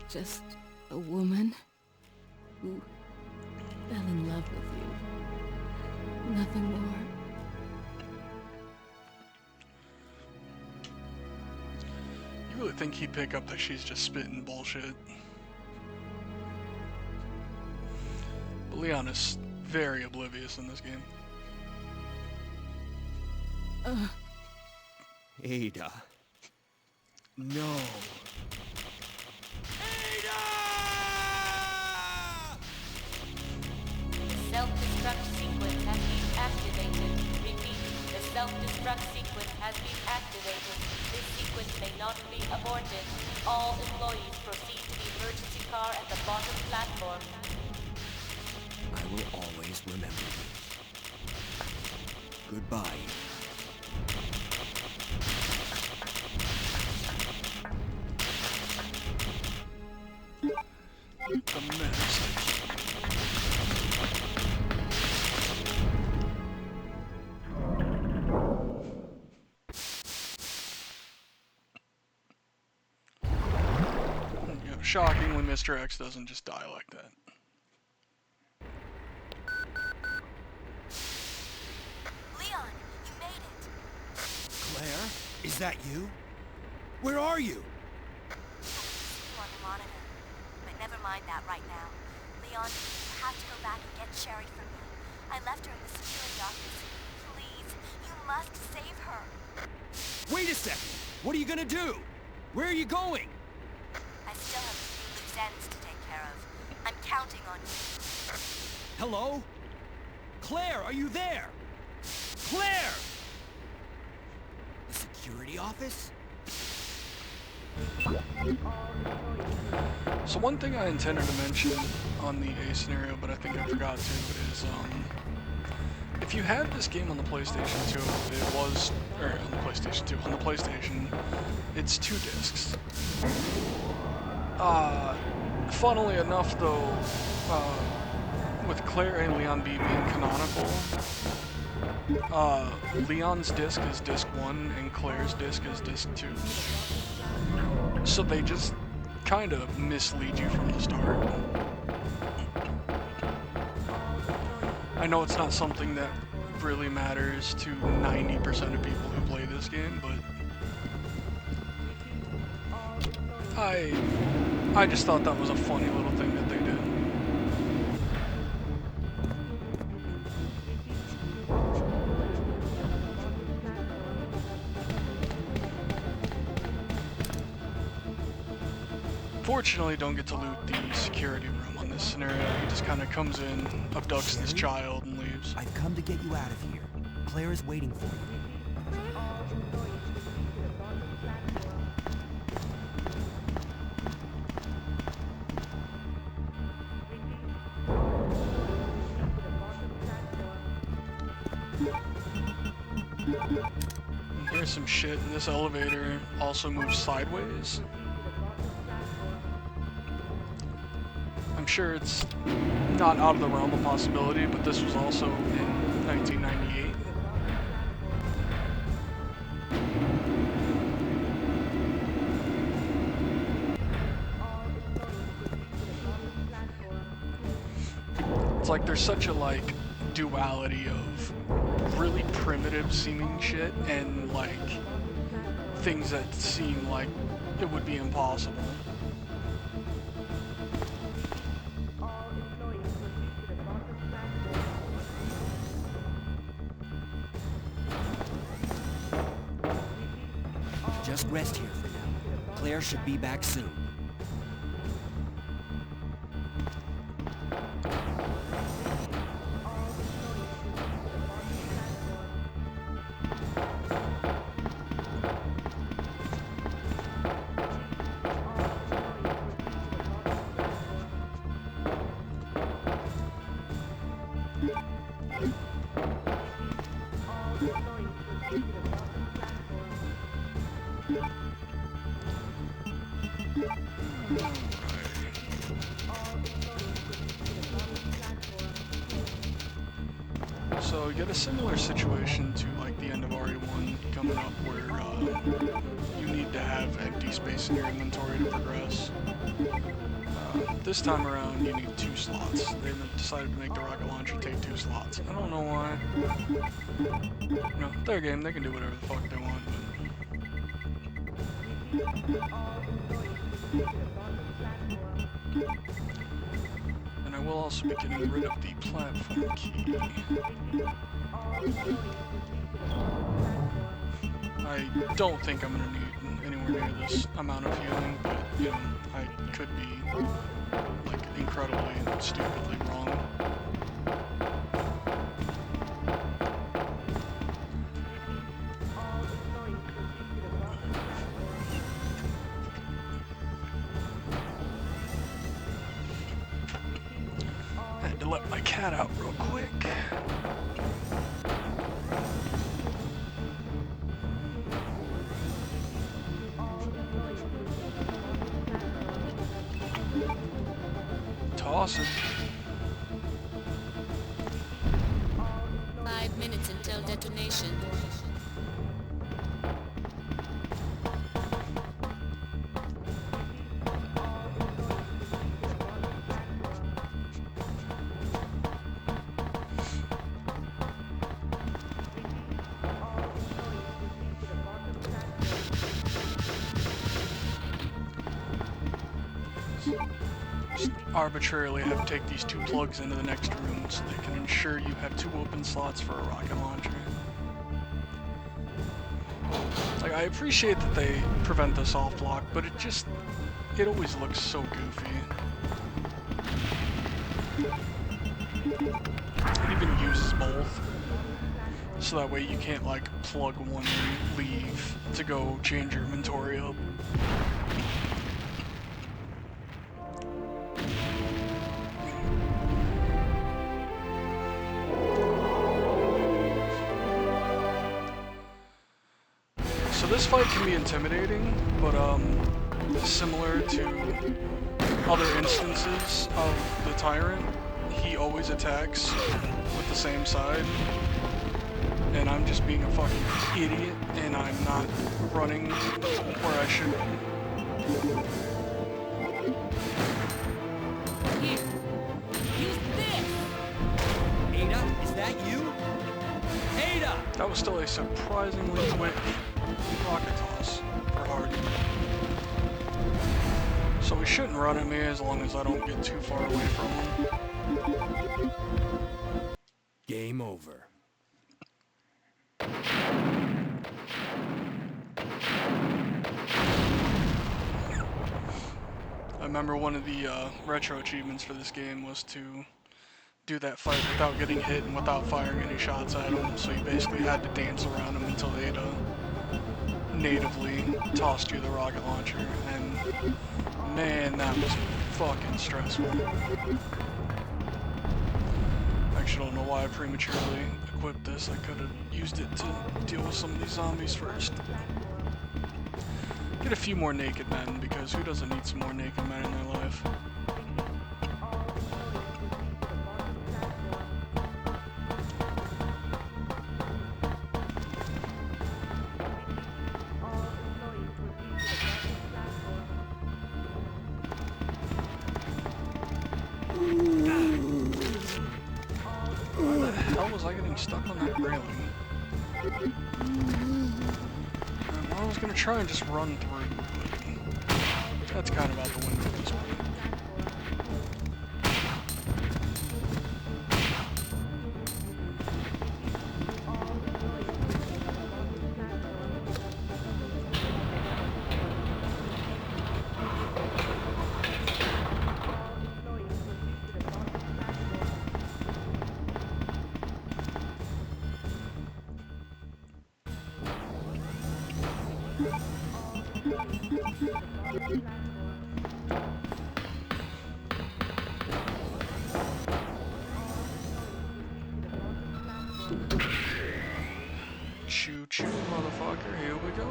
just a woman who fell in love with you. Nothing more. You really think he'd pick up that she's just spitting bullshit? But Leon is very oblivious in this game. Ada. No. Ada! The self-destruct sequence has been activated. Repeat, the self-destruct sequence has been activated. This sequence may not be aborted. All employees proceed to the emergency car at the bottom platform. I will always remember you. Goodbye. The mess. You know, shockingly, Mr. X doesn't just die like that. Leon, you made it. Claire? Is that you? Where are you? You on the monitor. But never mind that right now. Leon, you have to go back and get Sherry for me. I left her in the security office. Please, you must save her. Wait a second! What are you gonna do? Where are you going? I still have a few loose ends to take care of. I'm counting on you. Hello? Claire, are you there? Claire! The security office? So one thing I intended to mention on the A scenario, but I think I forgot to, is if you had this game on the PlayStation 2, it was, or on the PlayStation 2, on the PlayStation, it's 2 discs. Funnily enough though, with Claire and Leon B being canonical, Leon's disc is disc 1 and Claire's disc is disc 2. So they just kind of mislead you from the start. I know it's not something that really matters to 90% of people who play this game, but I just thought that was a funny little thing that they did. Fortunately, don't get to loot the security room on this scenario. He just kind of comes in, abducts this child, and leaves. I've come to get you out of here. Claire is waiting for you. And here's some shit, and this elevator also moves sideways. I'm sure it's not out of the realm of possibility, but this was also in 1998. It's like there's such a like duality of really primitive seeming shit and like things that seem like it would be impossible. Just rest here for now. Claire should be back soon. So you get a similar situation to like the end of RE1 coming up where you need to have empty space in your inventory to progress. This time around you need 2 slots. They've decided to make the rocket launcher take 2 slots. I don't know why. You know, their game, they can do whatever the fuck they want, but... And I will also be getting rid of the platform key. I don't think I'm going to need anywhere near this amount of healing, but, you know, I could be, like, incredibly and stupidly wrong. I had to let my cat out real quick. Toss it. 5 minutes until detonation. Just arbitrarily have to take these 2 plugs into the next room so they can ensure you have 2 open slots for a rocket launcher. Like, I appreciate that they prevent the soft lock, but it always looks so goofy. It even uses both, so that way you can't like plug one and leave to go change your inventory up. So this fight can be intimidating, but similar to other instances of the Tyrant, he always attacks with the same side. And I'm just being a fucking idiot, and I'm not running where I should be. Here, use this! Ada, is that you? Ada! That was still a surprisingly quick rocket toss for Hardy. So he shouldn't run at me as long as I don't get too far away from him. Game over. I remember one of the retro achievements for this game was to do that fight without getting hit and without firing any shots at him, so you basically had to dance around him until they'd natively tossed you the rocket launcher, and man, that was fucking stressful. I actually don't know why I prematurely equipped this. I could have used it to deal with some of these zombies first. Get a few more naked men, because who doesn't need some more naked men in their life? Why the hell was I getting stuck on that railing? I was gonna try and just run through, but that's kind of out the window at this point. Choo choo, motherfucker, here we go.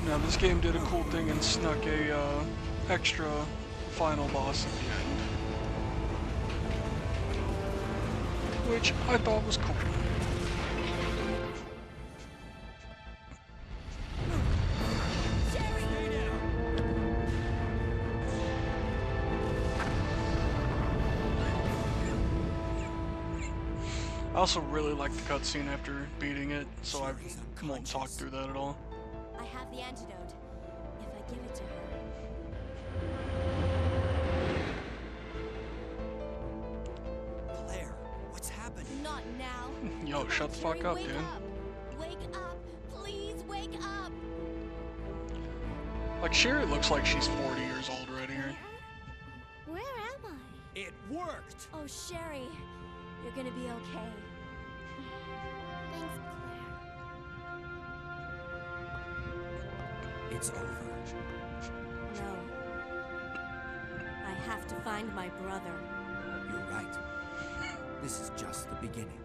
Now this game did a cool thing and snuck a extra final boss at the end, which I thought was cool. I also really like the cutscene after beating it, so I won't talk through that at all. I have the antidote. If I give it to her. Claire, what's happening? Not now. Yo, Come shut on, the fuck Sherry, up, wake dude. up. Wake up. Please wake up. Like, Sherry looks like she's 40 years old right here. Where am I? It worked! Oh, Sherry. You're gonna be okay. Thanks, Claire. It's over. No. I have to find my brother. You're right. This is just the beginning.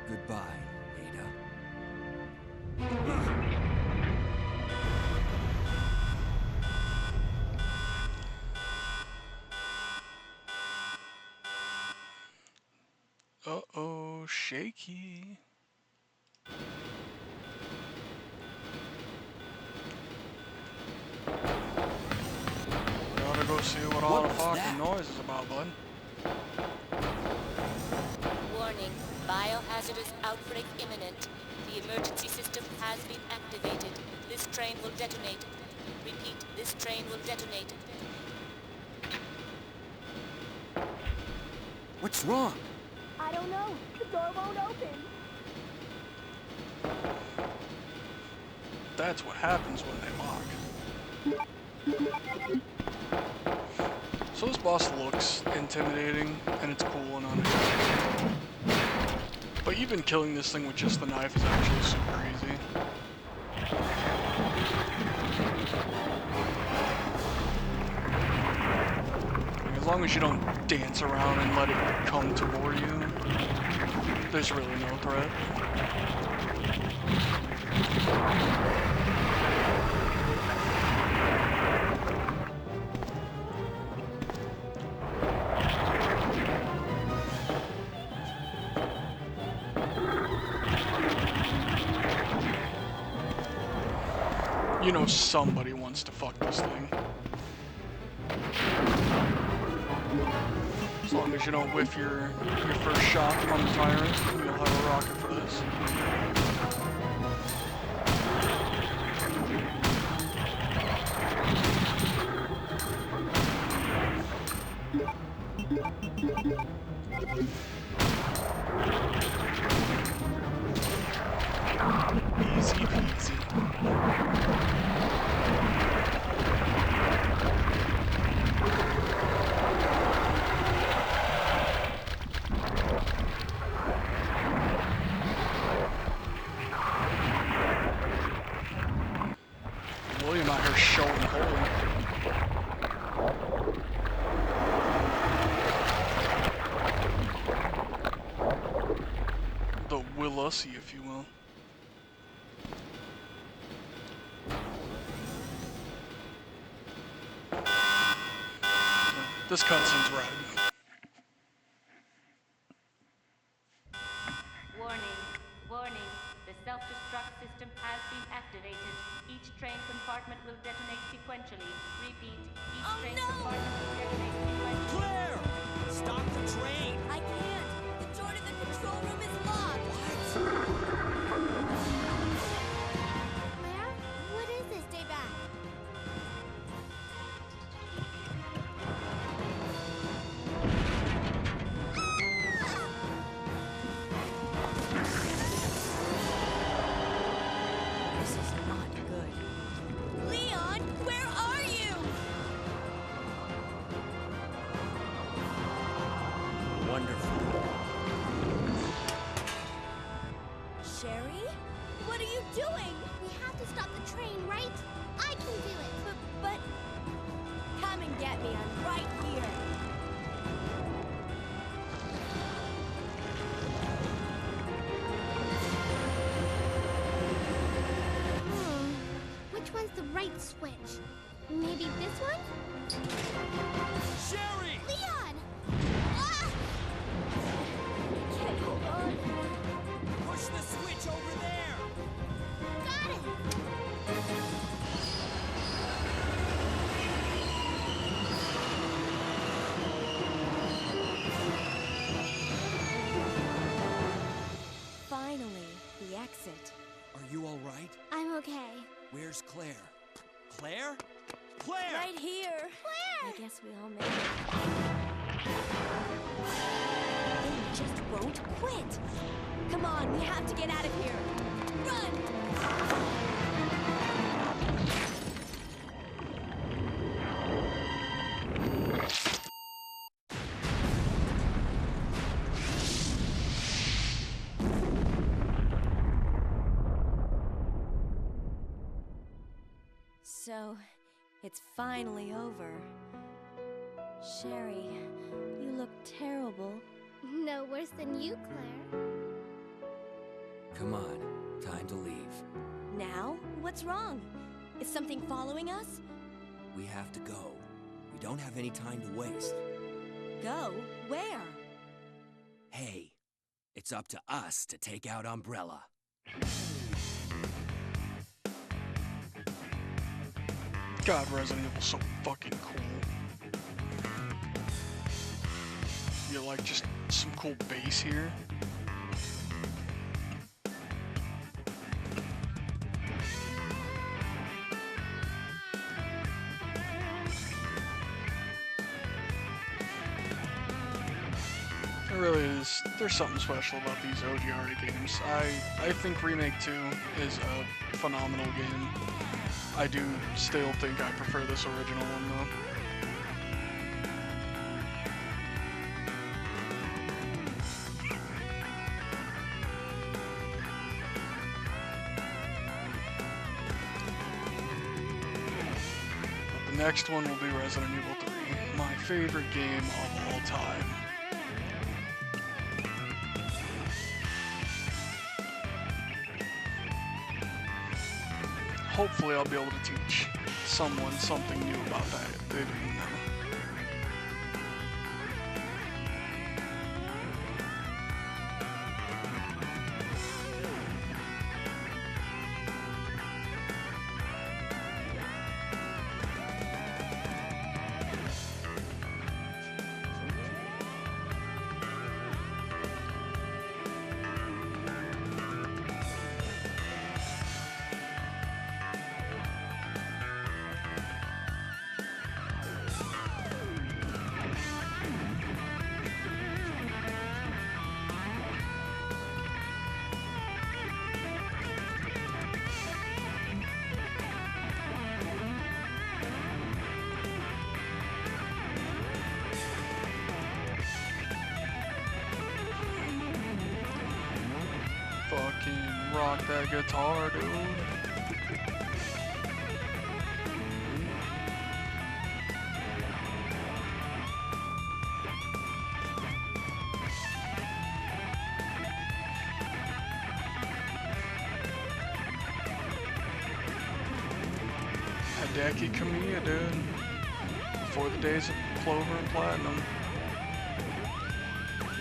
Goodbye, Ada. Uh-oh, shaky. Gotta go see what all the was fucking that? noise is about, bud. Warning, biohazardous outbreak imminent. The emergency system has been activated. This train will detonate. Repeat, this train will detonate. What's wrong? I don't know. The door won't open. That's what happens when they lock. So this boss looks intimidating, and it's cool and unintimidating. But even killing this thing with just the knife is actually super easy. Like, as long as you don't dance around and let it come toward you, there's really no threat. You know somebody wants to fuck this thing. As long as you don't whiff your first shot from the tyrant, you'll have a rocket for this. Easy peasy. William out here showing holy. The Willussy, if you will. This cutscene's right. Warning, warning. The self-destruct system has been activated. Each train compartment will detonate sequentially. Repeat, each train compartment will detonate sequentially. Claire! Stop the train! I can't. The door to the control room is locked. Claire? What is this? Stay back. This is not good. Leon, where are you? Wonderful. Sherry? What are you doing? We have to stop the train, right? I can do it. But come and get me. I'm right here. Which one's the right switch? Maybe this one? Sherry! Leon! Ah! Can't hold on. Push the switch over there! Got it! Finally, the exit. Are you all right? I'm okay. Where's Claire? Claire? Claire! Right here. Claire! I guess we all made it. They just won't quit. Come on, we have to get out of here. Run! So, it's finally over. Sherry, you look terrible. No worse than you, Claire. Come on, time to leave. Now? What's wrong? Is something following us? We have to go. We don't have any time to waste. Go? Where? Hey, it's up to us to take out Umbrella. God, Resident Evil's so fucking cool. You like just some cool bass here. It really is. There's something special about these OGRA games. I think Remake 2 is a phenomenal game. I do still think I prefer this original one though. But the next one will be Resident Evil 3, my favorite game of all time. Hopefully I'll be able to teach someone something new about that they didn't know. fucking rock that guitar, dude. Hideki Kamiya, dude. Before the days of Clover and Platinum.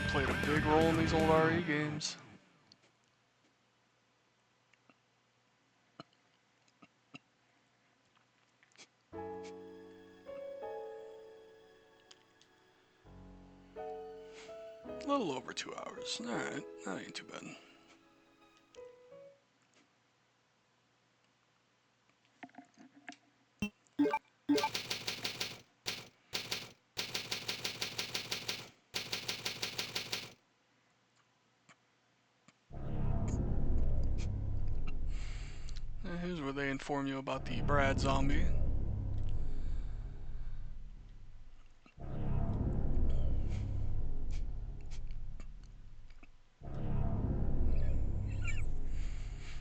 Played a big role in these old RE games. A little over 2 hours. Alright, that ain't too bad. Here's where they inform you about the Brad zombie.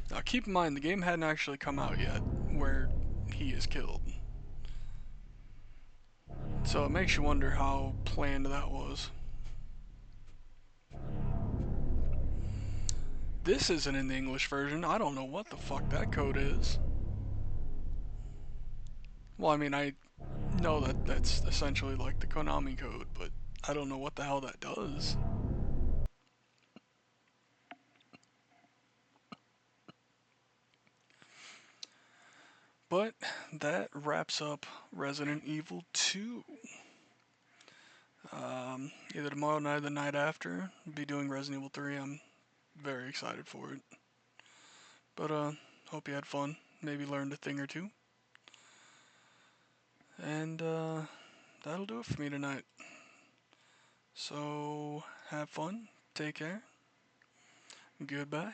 Now keep in mind, the game hadn't actually come out yet where he is killed. So it makes you wonder how planned that was. This isn't in the English version. I don't know what the fuck that code is. Well, I mean, I know that that's essentially like the Konami code, but I don't know what the hell that does. But that wraps up Resident Evil 2. Either tomorrow night or the night after, I'll be doing Resident Evil 3. I'm very excited for it. But hope you had fun. Maybe learned a thing or two. And that'll do it for me tonight. So have fun. Take care. Goodbye.